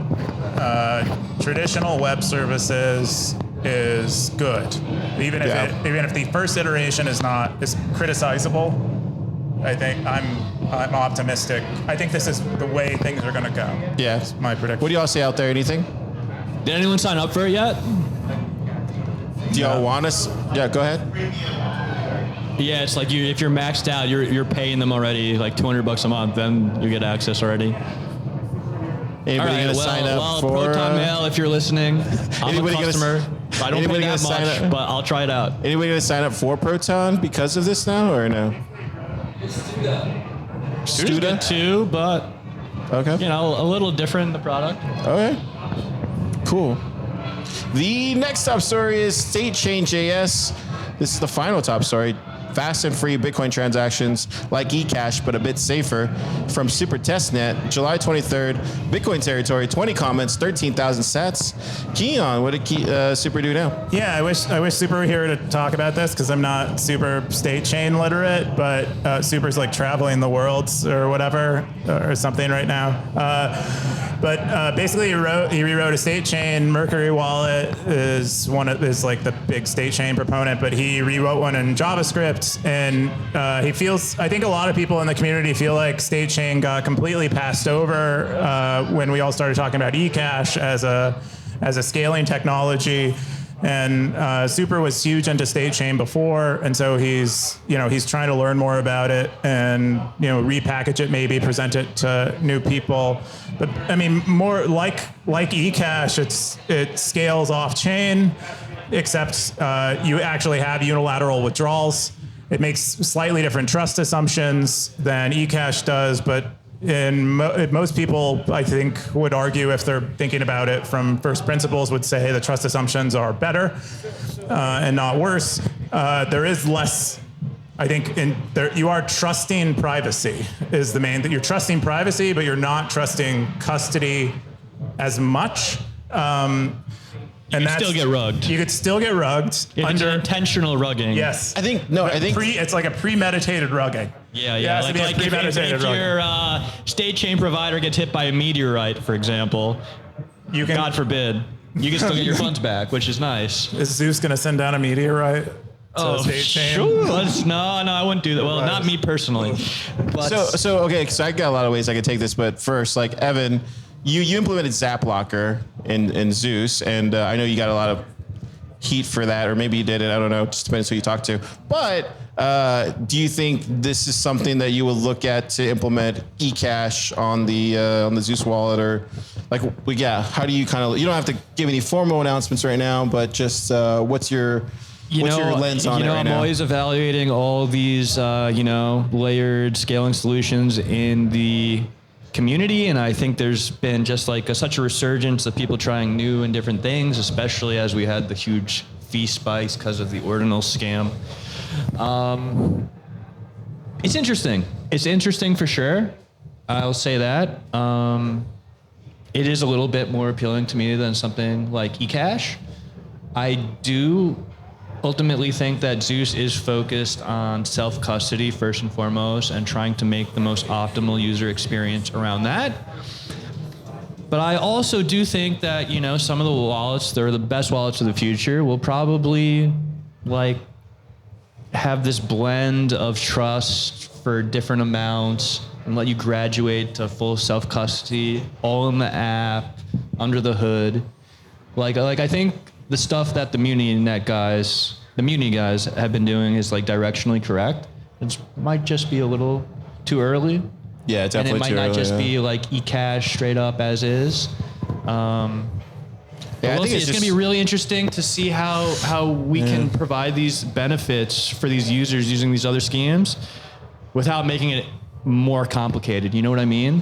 traditional web services is good. Even if the first iteration is criticizable. I think I'm optimistic. I think this is the way things are going to go.
Yeah.
That's my prediction.
What do y'all say out there? Anything?
Did anyone sign up for it yet?
Do y'all want us? Yeah, go ahead.
Yeah, it's like if you're maxed out, you're paying them already like $200 a month, then you get access already.
Anybody gonna sign up for
Proton Mail, if you're listening, I'm a customer. I don't pay that much, but I'll try it out.
Anybody gonna sign up for Proton because of this now or no?
Studa too, but
okay,
a little different the product.
Okay, cool. The next top story is StatechainJS. This is the final top story. Fast and free Bitcoin transactions like ecash, but a bit safer. From Super Testnet, July 23rd, Bitcoin territory, 20 comments, 13,000 sats. Keyan, what did Super do now?
Yeah, I wish Super were here to talk about this because I'm not super state chain literate, but Super's like traveling the world or whatever or something right now. But basically, he rewrote a state chain. Mercury Wallet is like the big state chain proponent, but he rewrote one in JavaScript. And I think a lot of people in the community feel like state chain got completely passed over when we all started talking about ecash as a scaling technology. And Super was huge into state chain before, and so he's trying to learn more about it and repackage it, maybe present it to new people. But I mean, more like ecash, it scales off chain, except you actually have unilateral withdrawals. It makes slightly different trust assumptions than ecash does, but most people, I think, would argue if they're thinking about it from first principles, would say the trust assumptions are better and not worse. There is less, I think, you are trusting privacy is the main thing. You're trusting privacy, but you're not trusting custody as much.
You could still get rugged.
You could still get rugged
under intentional rugging.
Yes.
I think
it's like a premeditated rugging.
Yeah. Like if your state chain provider gets hit by a meteorite, for example, God forbid, you can still get your funds back, which is nice.
Is Zeus going to send down a meteorite?
Sure. No, I wouldn't do that. Well, not me personally. But
so I got a lot of ways I could take this, but first, like Evan, you implemented Zap Locker in Zeus, and I know you got a lot of heat for that, or maybe you did it. I don't know. Just depends who you talk to. But do you think this is something that you will look at to implement ecash on the Zeus wallet, or like, how do you you don't have to give any formal announcements right now, but just what's your lens on it right now?
I'm always evaluating all these layered scaling solutions in the community, and I think there's been just like such a resurgence of people trying new and different things, especially as we had the huge fee spikes because of the ordinal scam. It's interesting. It's interesting for sure. I'll say that. It is a little bit more appealing to me than something like ecash. I do ultimately think that Zeus is focused on self-custody first and foremost and trying to make the most optimal user experience around that. But I also do think that, some of the wallets that are the best wallets of the future will probably have this blend of trust for different amounts and let you graduate to full self-custody all in the app under the hood. Like I think the stuff that the Muni guys have been doing is like directionally correct. It might just be a little too early.
Yeah, it's definitely
and it might
too
not
early,
just
yeah.
be like ecash straight up as is.
Yeah, I think
It's going to be really interesting to see how we can provide these benefits for these users using these other schemes without making it more complicated. You know what I mean?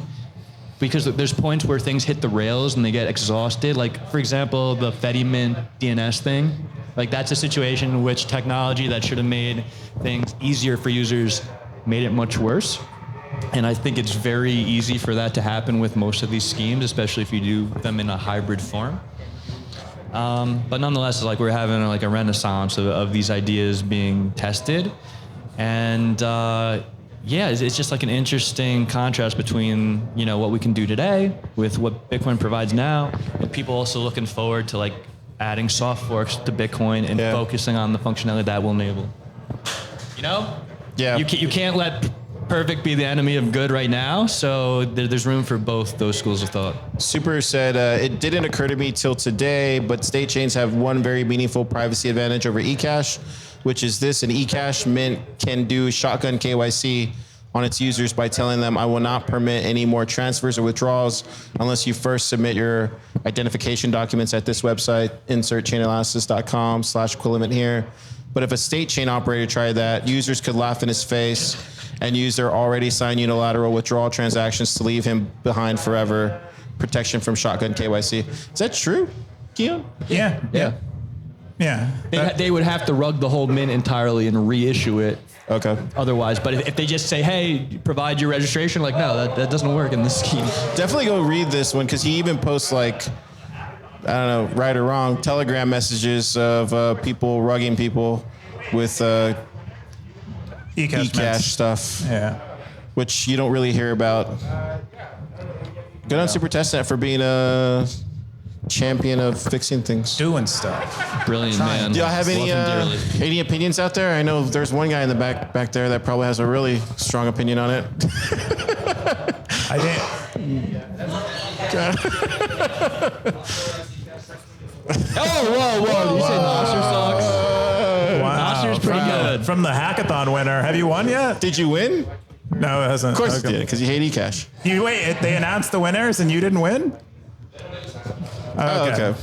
Because there's points where things hit the rails and they get exhausted. Like, for example, the Fedimint DNS thing. Like, that's a situation in which technology that should have made things easier for users made it much worse. And I think it's very easy for that to happen with most of these schemes, especially if you do them in a hybrid form. But nonetheless, like, we're having like a renaissance of these ideas being tested. And yeah, it's just like an interesting contrast between, you know, what we can do today with what Bitcoin provides now, and people also looking forward to like adding soft forks to Bitcoin and focusing on the functionality that will enable. You know?
Yeah.
You can't let perfect be the enemy of good right now, so there's room for both those schools of thought.
Super said, it didn't occur to me till today, but state chains have one very meaningful privacy advantage over ecash, which is this: an ecash mint can do shotgun KYC on its users by telling them, I will not permit any more transfers or withdrawals unless you first submit your identification documents at this website, insert chainalysis.com/equivalent here. But if a state chain operator tried that, users could laugh in his face and use their already signed unilateral withdrawal transactions to leave him behind forever. Protection from shotgun KYC. Is that true, Keyan?
Yeah.
They would have to rug the whole mint entirely and reissue it.
Okay.
Otherwise, but if they just say, hey, provide your registration, like, no, that doesn't work in this scheme.
Definitely go read this one, because he even posts, like, I don't know, right or wrong, Telegram messages of people rugging people with ecash stuff.
Yeah.
Which you don't really hear about. Good on Super Testnet for being a champion of fixing things.
Doing stuff.
Brilliant, man.
Do y'all have
Love him dearly.
any opinions out there? I know there's one guy in the back there that probably has a really strong opinion on it.
I think.
Oh, whoa. Did you say Nostr sucks?
Wow.
Nostr's pretty good.
From the hackathon winner. Have you won yet?
Did you win?
No, it hasn't.
Of course
Okay.
you did, because you hate ecash.
Wait, they announced the winners and you didn't win?
Oh, okay.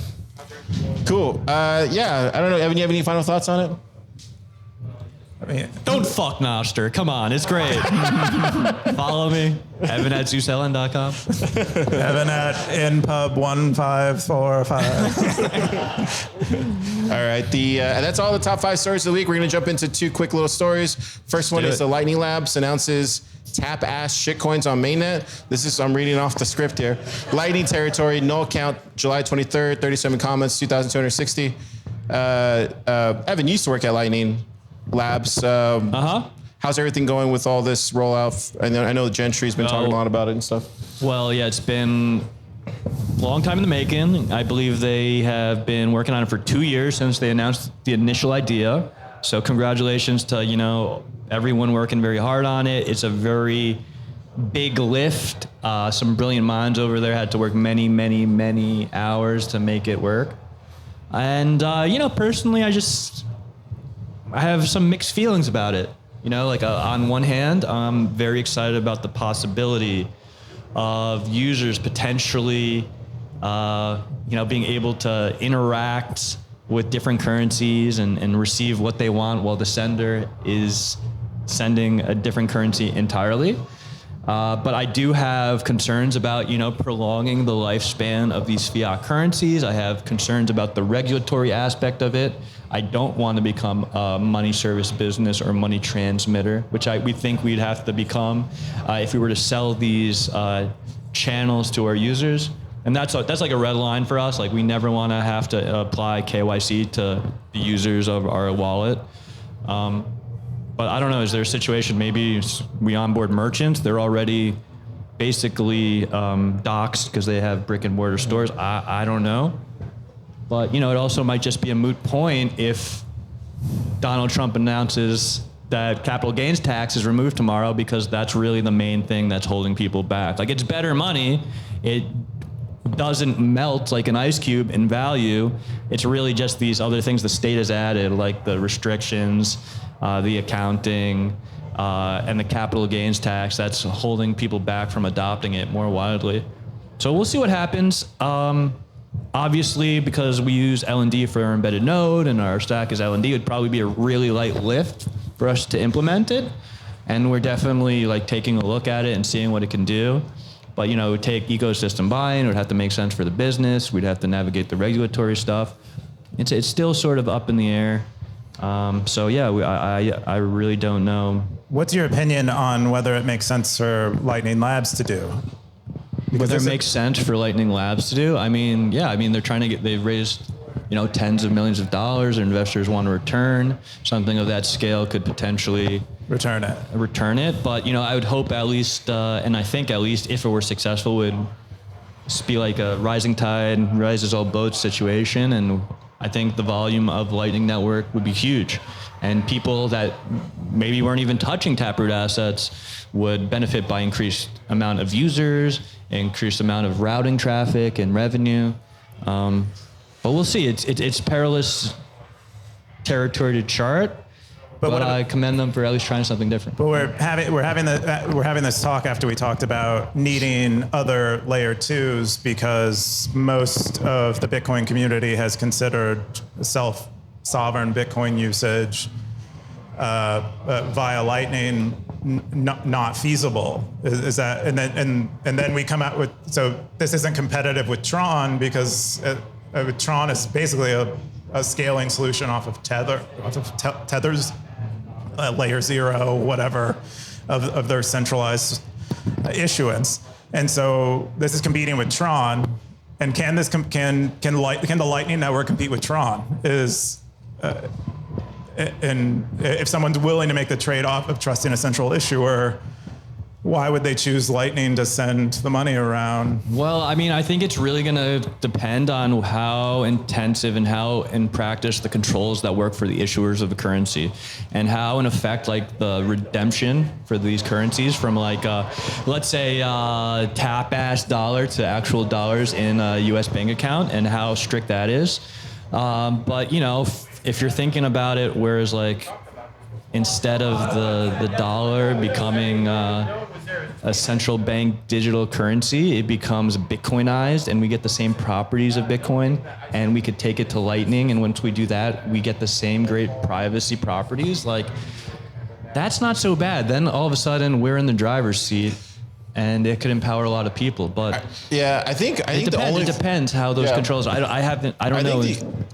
Cool. Yeah, I don't know. Evan, you have any final thoughts on it?
I mean,
Don't fuck Nostr. Come on, it's great. Follow me, evan@zeusellen.com.
Evan at inpub1545.
All right. That's all the top 5 stories of the week. We're going to jump into 2 quick little stories. First one is the Lightning Labs announces TapASS shitcoins on Mainnet. I'm reading off the script here. Lightning territory, null count, July 23rd, 37 comments, 2,260. Evan used to work at Lightning Labs. How's everything going with all this rollout? I know Gentry's been talking a lot about it and stuff.
Well, yeah, it's been a long time in the making. I believe they have been working on it for 2 years since they announced the initial idea. So congratulations to, everyone working very hard on it. It's a very big lift. Some brilliant minds over there had to work many, many, many hours to make it work. And, personally, I have some mixed feelings about it. On one hand, I'm very excited about the possibility of users potentially, being able to interact with different currencies and receive what they want while the sender is sending a different currency entirely. But I do have concerns about, prolonging the lifespan of these fiat currencies. I have concerns about the regulatory aspect of it. I don't want to become a money service business or money transmitter, which we think we'd have to become if we were to sell these channels to our users. And that's like a red line for us. Like, we never want to have to apply KYC to the users of our wallet. But I don't know, is there a situation, maybe we onboard merchants, they're already basically doxxed because they have brick and mortar stores. I don't know. But, it also might just be a moot point if Donald Trump announces that capital gains tax is removed tomorrow, because that's really the main thing that's holding people back. Like, it's better money. It doesn't melt like an ice cube in value. It's really just these other things the state has added, like the restrictions, the accounting, and the capital gains tax that's holding people back from adopting it more widely. So we'll see what happens. Obviously, because we use LND for our embedded node and our stack is LND, it would probably be a really light lift for us to implement it. And we're definitely like taking a look at it and seeing what it can do. But it would take ecosystem buy-in. It would have to make sense for the business. We'd have to navigate the regulatory stuff. It's still sort of up in the air. So yeah, I really don't know.
What's your opinion on whether it makes sense for Lightning Labs to do?
Whether it makes sense for Lightning Labs to do? I mean, they're trying to they've raised, tens of millions of dollars. Their investors want to return. Something of that scale could potentially
return it.
But, I would hope at least, and I think at least if it were successful, would be like a rising tide rises all boats situation. And I think the volume of Lightning Network would be huge. And people that maybe weren't even touching Taproot assets would benefit by increased amount of users, increased amount of routing traffic and revenue. But we'll see. It's perilous territory to chart. But I commend them for at least trying something different.
But we're having this talk after we talked about needing other layer 2s because most of the Bitcoin community has considered self-sovereign Bitcoin usage via Lightning not feasible. Is that and then we come out with, so this isn't competitive with Tron because Tron is basically a scaling solution off of Tether's layer 0, whatever, of their centralized issuance. And so this is competing with Tron. And can the Lightning Network compete with Tron? And if someone's willing to make the trade-off of trusting a central issuer, why would they choose Lightning to send the money around?
Well, I mean, I think it's really going to depend on how intensive and how in practice the controls that work for the issuers of the currency and how in effect like the redemption for these currencies from like, let's say TapASS dollar to actual dollars in a US bank account and how strict that is. But if you're thinking about it, whereas like instead of the dollar becoming a central bank digital currency, it becomes Bitcoinized and we get the same properties of Bitcoin and we could take it to Lightning. And once we do that, we get the same great privacy properties. Like, that's not so bad. Then all of a sudden we're in the driver's seat and it could empower a lot of people. But
I think
it depends how those controls. I don't know.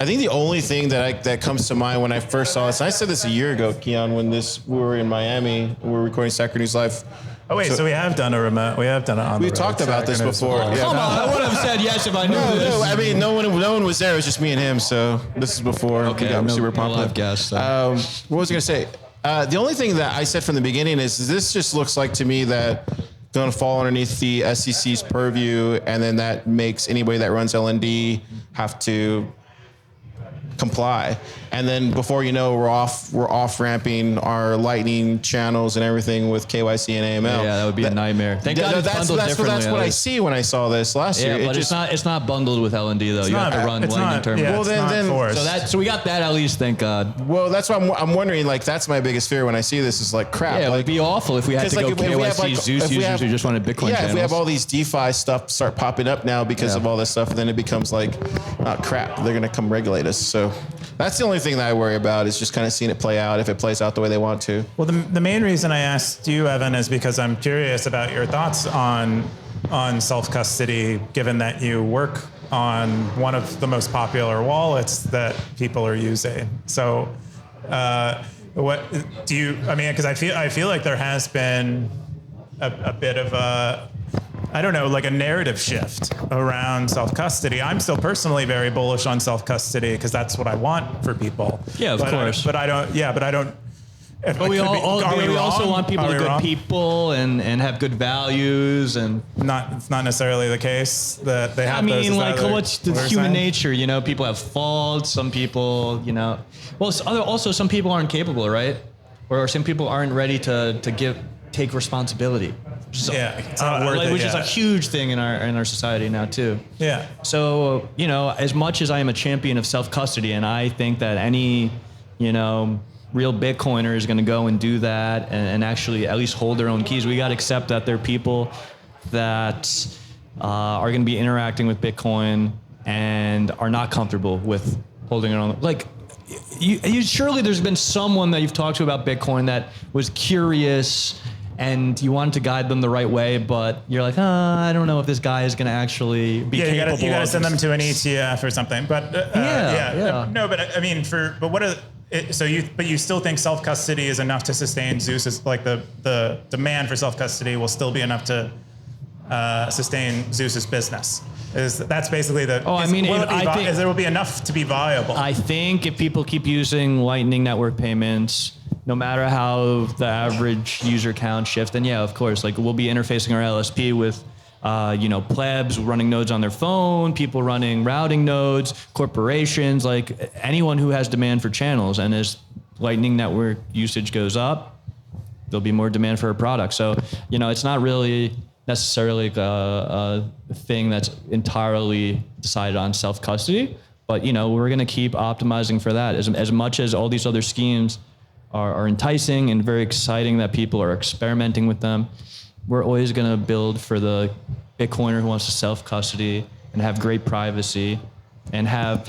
I think the only thing that comes to mind when I first saw this, and I said this a year ago, Keyan, when we were in Miami, we were recording Stacker News Live.
Oh wait, so we have done it on the
We've talked about this before.
Yeah. Come on, I would have said yes if I knew this.
No, I mean no one was there. It was just me and him. So this is before we got super popular. What was I gonna say? The only thing that I said from the beginning is this just looks like to me that going to fall underneath the SEC's purview, and then that makes anybody that runs LND have to comply. And then before you know, we're off ramping our Lightning channels and everything with KYC and AML.
Yeah, that would be a nightmare. Thank God it's bundled differently.
That's what I see when I saw this last year.
Yeah, but it's not bundled with LND though. You have to run Lightning terminal.
Yeah,
so we got that at least. Thank God.
Well, that's why I'm wondering. Like, that's my biggest fear when I see this is like crap.
Yeah, it would be awful if we had to go KYC Zeus users who just wanted Bitcoin channels.
If we have all these DeFi stuff start popping up now because of all this stuff, then it becomes like, crap. They're gonna come regulate us. So that's the only thing that I worry about is just kind of seeing it play out if it plays out the way they want to.
Well, the main reason I asked you, Evan, is because I'm curious about your thoughts on self-custody, given that you work on one of the most popular wallets that people are using. So what do you, I mean, because I feel like there has been a bit of a, I don't know, like a narrative shift around self-custody. I'm still personally very bullish on self-custody because that's what I want for people.
Yeah, of course.
But I don't.
But we also want people to be good people and have good values and.
It's not necessarily the case that they have.
I mean,
those.
like what's the human nature? You know, people have faults. Some people, well, also some people aren't capable, right? Or some people aren't ready to give take responsibility. Which is
it's not worth it,
which is a huge thing in our society now too.
Yeah.
So, as much as I am a champion of self-custody, and I think that any, real Bitcoiner is going to go and do that and actually at least hold their own keys, we got to accept that there are people that are going to be interacting with Bitcoin and are not comfortable with holding their own. Like, you surely there's been someone that you've talked to about Bitcoin that was curious and you wanted to guide them the right way, but you're like, I don't know if this guy is going to actually be capable.
You got to send them to an ETF or something. But no, but I mean, but you still think self-custody is enough to sustain Zeus's, like the demand for self-custody will still be enough to sustain Zeus's business. That's basically the.
Oh, I mean, I think
there will be enough to be viable.
I think if people keep using Lightning Network payments, no matter how the average user count shifts, then yeah, of course, like we'll be interfacing our LSP with, plebs running nodes on their phone, people running routing nodes, corporations, like anyone who has demand for channels. And as Lightning Network usage goes up, there'll be more demand for our product. So, it's not really necessarily a thing that's entirely decided on self-custody, but we're going to keep optimizing for that. As much as all these other schemes are enticing and very exciting that people are experimenting with them, we're always going to build for the Bitcoiner who wants to self-custody and have great privacy and have,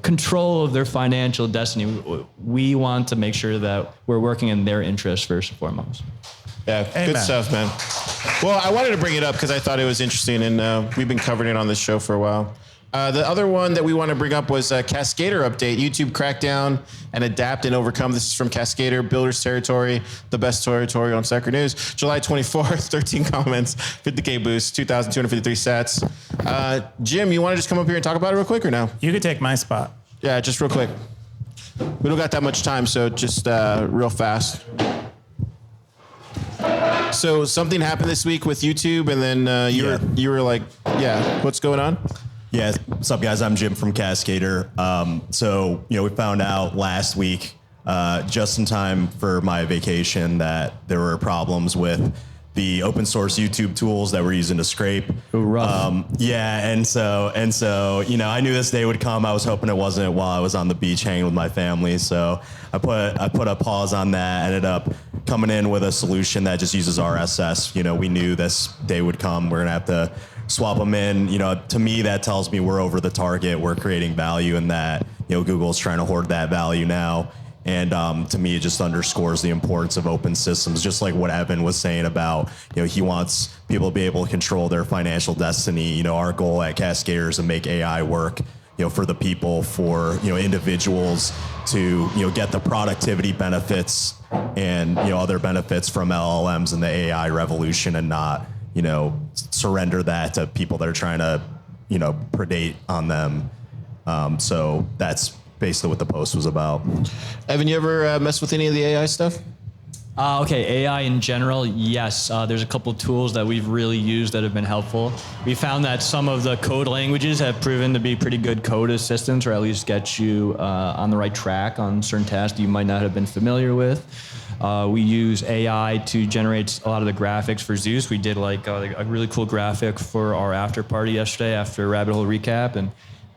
control of their financial destiny. We want to make sure that we're working in their interest first and foremost.
Yeah, good stuff, man. Well, I wanted to bring it up because I thought it was interesting, and we've been covering it on this show for a while. The other one that we want to bring up was CASCDR update, YouTube Crackdown and Adapt and Overcome. This is from CASCDR, Builder's Territory, the best territory on Stacker News. July 24th, 13 comments, 50K boost, 2,253 sats. Jim, you want to just come up here and talk about it real quick or no?
You could take my spot.
Yeah, just real quick. We don't got that much time, so just real fast. So something happened this week with YouTube, and then you were like, what's going on?
Yeah, what's up, guys? I'm Jim from CASCDR. So we found out last week, just in time for my vacation, that there were problems with the open source YouTube tools that we're using to scrape.
Ooh, rough.
And so I knew this day would come. I was hoping it wasn't while I was on the beach hanging with my family. So I put a pause on that. Ended up coming in with a solution that just uses RSS. We knew this day would come. We're gonna have to swap them in. To me, that tells me we're over the target. We're creating value, and that Google's trying to hoard that value now. And to me, it just underscores the importance of open systems, just like what Evan was saying about, he wants people to be able to control their financial destiny. Our goal at CASCDR is to make AI work, for the people, for, individuals to, get the productivity benefits and, other benefits from LLMs and the AI revolution, and not, surrender that to people that are trying to, predate on them. So that's basically what the post was about.
Evan, you ever mess with any of the AI stuff?
Okay, AI in general, yes. There's a couple tools that we've really used that have been helpful. We found that some of the code languages have proven to be pretty good code assistants, or at least get you on the right track on certain tasks that you might not have been familiar with. We use AI to generate a lot of the graphics for Zeus. We did like a really cool graphic for our after party yesterday after Rabbit Hole Recap, and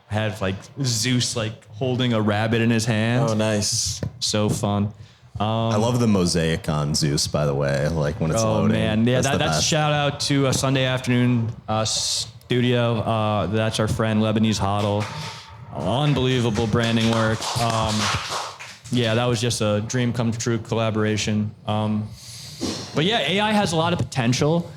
had like Zeus like holding a rabbit in his hand.
Oh, nice.
So fun.
I love the mosaic on Zeus, by the way, like when it's loading.
Oh man, yeah, that's
best.
Shout out to a Sunday afternoon studio. That's our friend Lebanese Hodl. Unbelievable branding work. Yeah, that was just a dream come true collaboration. But yeah, AI has a lot of potential.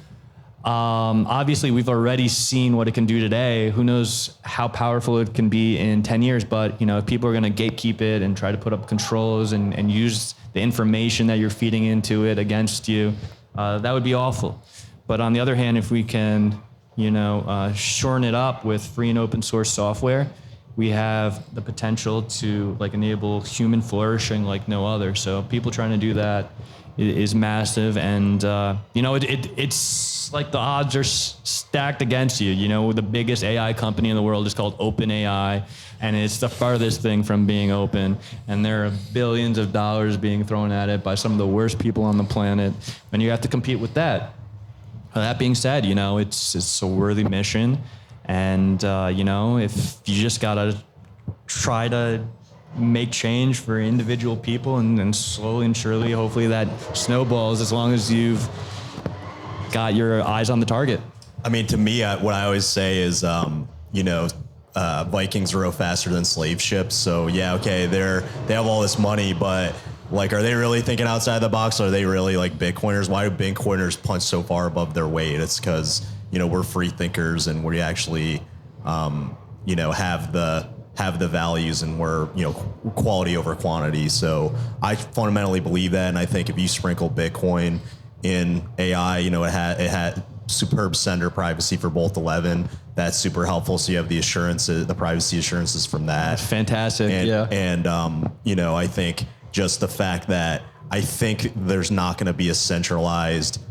Obviously, we've already seen what it can do today. Who knows how powerful it can be in 10 years, but if people are going to gatekeep it and try to put up controls and use the information that you're feeding into it against you, that would be awful. But on the other hand, if we can, shorten it up with free and open source software, we have the potential to like enable human flourishing like no other. So people trying to do that is massive, and it's like the odds are stacked against you. You know, the biggest AI company in the world is called OpenAI, and it's the farthest thing from being open. And there are billions of dollars being thrown at it by some of the worst people on the planet, and you have to compete with that. That being said, you know, it's a worthy mission, and you know, if you just gotta try to make change for individual people, and slowly and surely, hopefully that snowballs as long as you've got your eyes on the target.
I mean, to me, what I always say is, Vikings row faster than slave ships. So yeah, okay, they have all this money, but like, are they really thinking outside the box? Are they really like Bitcoiners? Why do Bitcoiners punch so far above their weight? It's because, you know, we're free thinkers, and we actually, have the values, and we're, you know, quality over quantity. So I fundamentally believe that, and I think if you sprinkle Bitcoin in AI, you know, it had superb sender privacy for both 11. That's super helpful. So you have the assurances, the privacy assurances from that.
Fantastic.
And I think just the fact that I think there's not going to be a centralized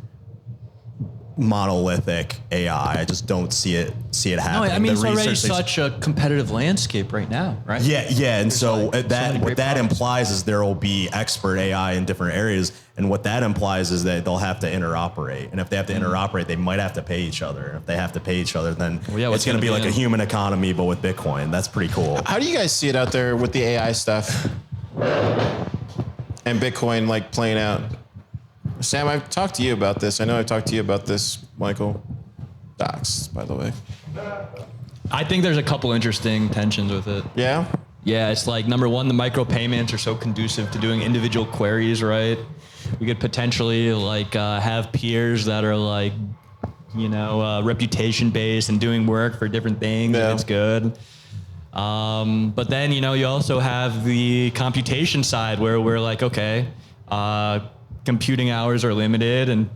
monolithic AI. I just don't see it happening.
No, I mean, it's already
research
such a competitive landscape right now, right?
Yeah, and so
like
what that
problems.
implies is there will be expert AI in different areas, and what that implies is that they'll have to interoperate. And if they have to interoperate, they might have to pay each other. And if they have to pay each other, then it's going to be like a human economy, but with Bitcoin. That's pretty cool.
How do you guys see it out there with the AI stuff and Bitcoin like playing out? Sam, I've talked to you about this. I know I've talked to you about this, Michael. Docs, by the way.
I think there's a couple interesting tensions with it.
Yeah?
Yeah, it's like, number one, the micropayments are so conducive to doing individual queries, right? We could potentially like have peers that are like, reputation based and doing work for different things.
Yeah.
And it's good. But then, you also have the computation side where we're like, okay, computing hours are limited, and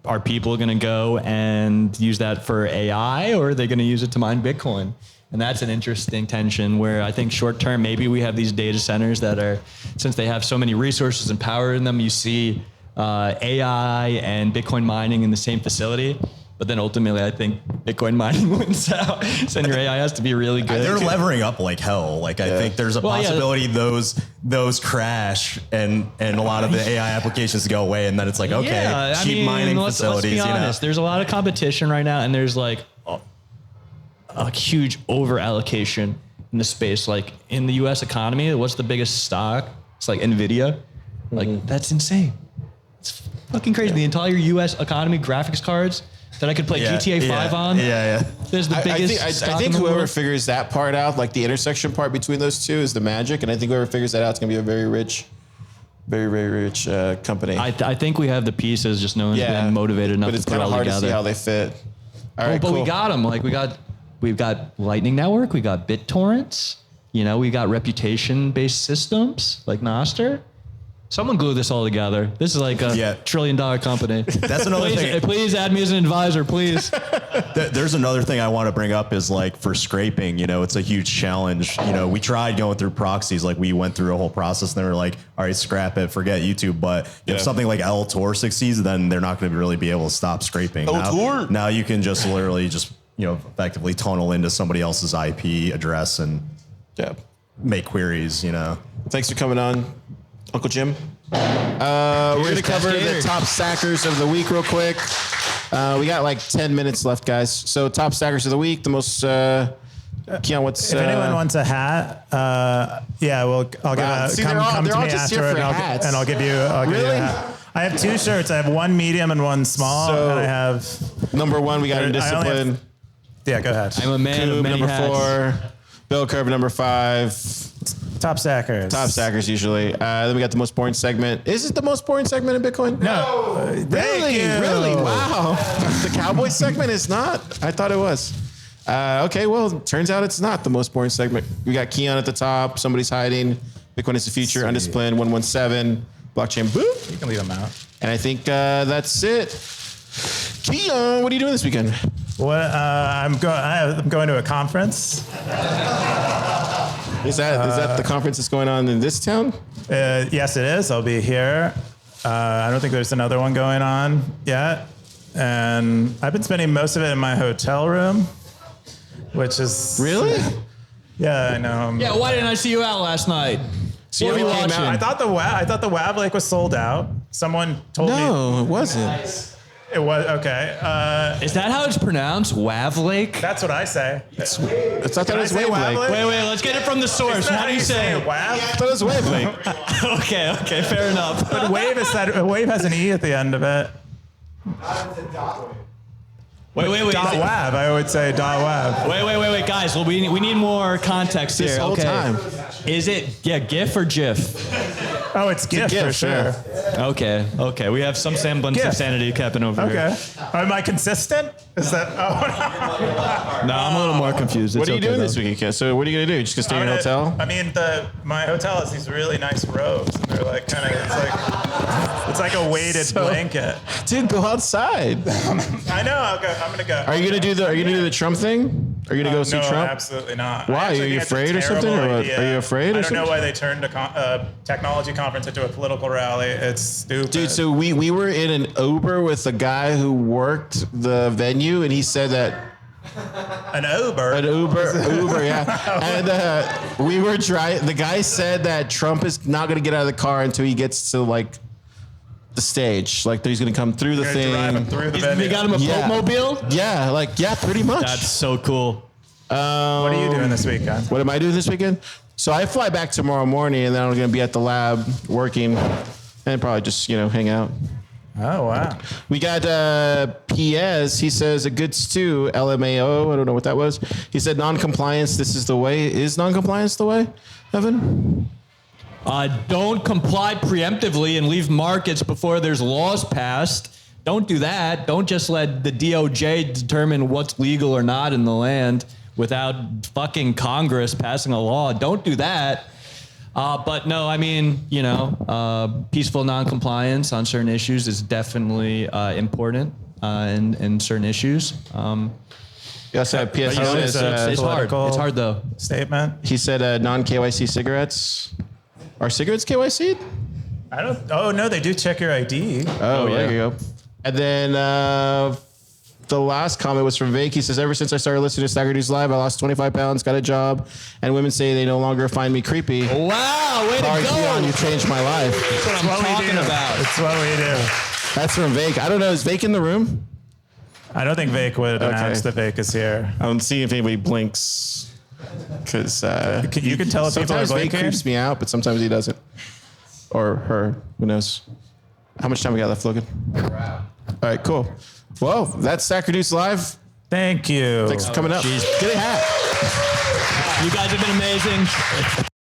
are people going to go and use that for AI, or are they going to use it to mine Bitcoin? And that's an interesting tension where I think short term, maybe we have these data centers that are, since they have so many resources and power in them, you see AI and Bitcoin mining in the same facility. But then ultimately, I think Bitcoin mining wins out. So your AI has to be really good.
They're levering up like hell. Like I think there's a possibility those crash and a lot of the AI applications go away, and then it's like, okay, cheap mining facilities.
Let's be honest. There's a lot of competition right now, and there's like a huge over allocation in the space. Like in the U.S. economy, what's the biggest stock? It's like Nvidia. Like that's insane. It's fucking crazy. The entire U.S. economy, graphics cards that I could play GTA 5 on.
Yeah.
There's the biggest.
I think whoever figures that part out, like the intersection part between those two, is the magic. And I think whoever figures that out is going to be a very rich, very, very rich company.
I think we have the pieces, just no one's been motivated enough to put it all together.
But it's kind of hard to see how they fit. All right,
but
cool.
we got them. Like we've got Lightning Network, we got BitTorrents, we got reputation-based systems like Nostr. Someone glue this all together. This is like a $1 trillion company.
That's another thing.
Please add me as an advisor, please.
There's another thing I want to bring up is like for scraping, it's a huge challenge. We tried going through proxies, like we went through a whole process and they were like, all right, scrap it, forget YouTube. But if something like LTOR succeeds, then they're not going to really be able to stop scraping. Now you can just literally just, effectively tunnel into somebody else's IP address and make queries,
Thanks for coming on, Uncle Jim. We're going to cover the top stackers of the week real quick. We got like 10 minutes left, guys. So top stackers of the week, the most... Keyan, what's...
If anyone wants a hat, I'll give come to me after and I'll give you a hat. I have 2 shirts. I have one medium and one small, and I have...
Number 1, we got Indiscipline.
Yeah, go ahead.
I'm a man of many
number
hats.
4. Bill Curve, number 5.
Top stackers.
Top stackers usually. Then we got the most boring segment. Is it the most boring segment in Bitcoin?
No.
Really? Wow. The Cowboy segment is not? I thought it was. Okay, well, turns out it's not the most boring segment. We got Keyan at the top. Somebody's hiding. Bitcoin is the future. Sweet. Undisciplined. 117. Blockchain. Boop.
You can leave them out.
And I think that's it. Keyan, what are you doing this weekend?
I'm going to a conference.
Is that the conference that's going on in this town?
Yes, it is. I'll be here. I don't think there's another one going on yet. And I've been spending most of it in my hotel room, which is
Really?
Yeah, I know.
Yeah, why didn't I see you out last night?
So
What
you
were you
came
watching?
out-
I thought the WAV Lake was sold out. Someone told me
No, it wasn't.
it was. Okay,
Is that how it's pronounced? Wav Lake?
that's what I say.
It's I thought
Did
it
I
was
say
Wavelake.
Wavelake?
Wait, let's get it from the source.
Is that
How do you say
it?
it?
WAV?
I thought it was Wavelake.
Okay, fair enough.
But Wave has an E at the end of it.
Wait.
Dot WAV. I would say dot WAV.
Wait, guys. Well, we need more context
This
here.
whole
okay.
time.
Is it GIF or GIF?
Oh, it's GIF for
GIF,
sure.
yeah.
Okay. We have some semblance
GIF.
of sanity kept over here.
Okay. Am I consistent? Is that? Oh,
No, I'm a little more confused.
What
It's
are you
okay,
doing
though.
this weekend, Ken? So what are you gonna do? Just gonna stay in your hotel?
I mean, my hotel has these really nice robes, and they're like kind of. It's like a weighted blanket.
Dude, go outside.
I know. I'm gonna go.
Are you gonna do the Trump thing? Are you gonna go see
no,
Trump?
absolutely not.
Why?
I actually
Are you
think it's a
afraid or something,
terrible
or what?
idea.
Are you afraid or
I don't know
something?
why they turned a technology conference into a political rally. It's stupid.
Dude, so we were in an Uber with a guy who worked the venue, and he said that
an Uber.
an Uber, yeah. And we were driving. The guy said that Trump is not gonna get out of the car until he gets to like the stage. Like he's gonna come through the
You're gonna drive him
thing.
through the
They
venue.
got him a
Yeah.
boatmobile?
Yeah, pretty much.
That's so cool.
What are you doing this weekend?
What am I doing this weekend? So I fly back tomorrow morning, and then I'm going to be at the lab working, and probably just hang out.
Oh wow.
We got PS. He says a good stew. LMAO. I don't know what that was. He said non-compliance. This is the way. Is non-compliance the way, Evan?
Don't comply preemptively and leave markets before there's laws passed. Don't do that. Don't just let the DOJ determine what's legal or not in the land without fucking Congress passing a law. Don't do that. But no, I mean, peaceful non-compliance on certain issues is definitely important in certain issues.
You also have PS.
But
He says,
It's hard.
Political
It's hard though.
Statement.
he said non-KYC cigarettes. Are cigarettes KYC'd?
I don't. Oh no, they do check your ID.
Oh,
yeah.
there you go. And then the last comment was from Vake. He says, ever since I started listening to Stacker News Live, I lost 25 pounds, got a job, and women say they no longer find me creepy.
Wow, way to
Car and Keyan,
go.
you changed my life.
That's what I'm talking about.
It's what we do.
That's from Vake. I don't know. Is Vake in the room?
I don't think Vake would announce that Vake is here.
I don't see if anybody blinks. Because
You can tell if people are
sometimes Vake
blinking.
creeps me out, but sometimes he doesn't. Or her. Who knows? How much time we got left, Logan? All right, cool. Well, that's Stacker News Live.
Thanks. Thank you.
Thanks for coming up. Get a hat.
You guys have been amazing.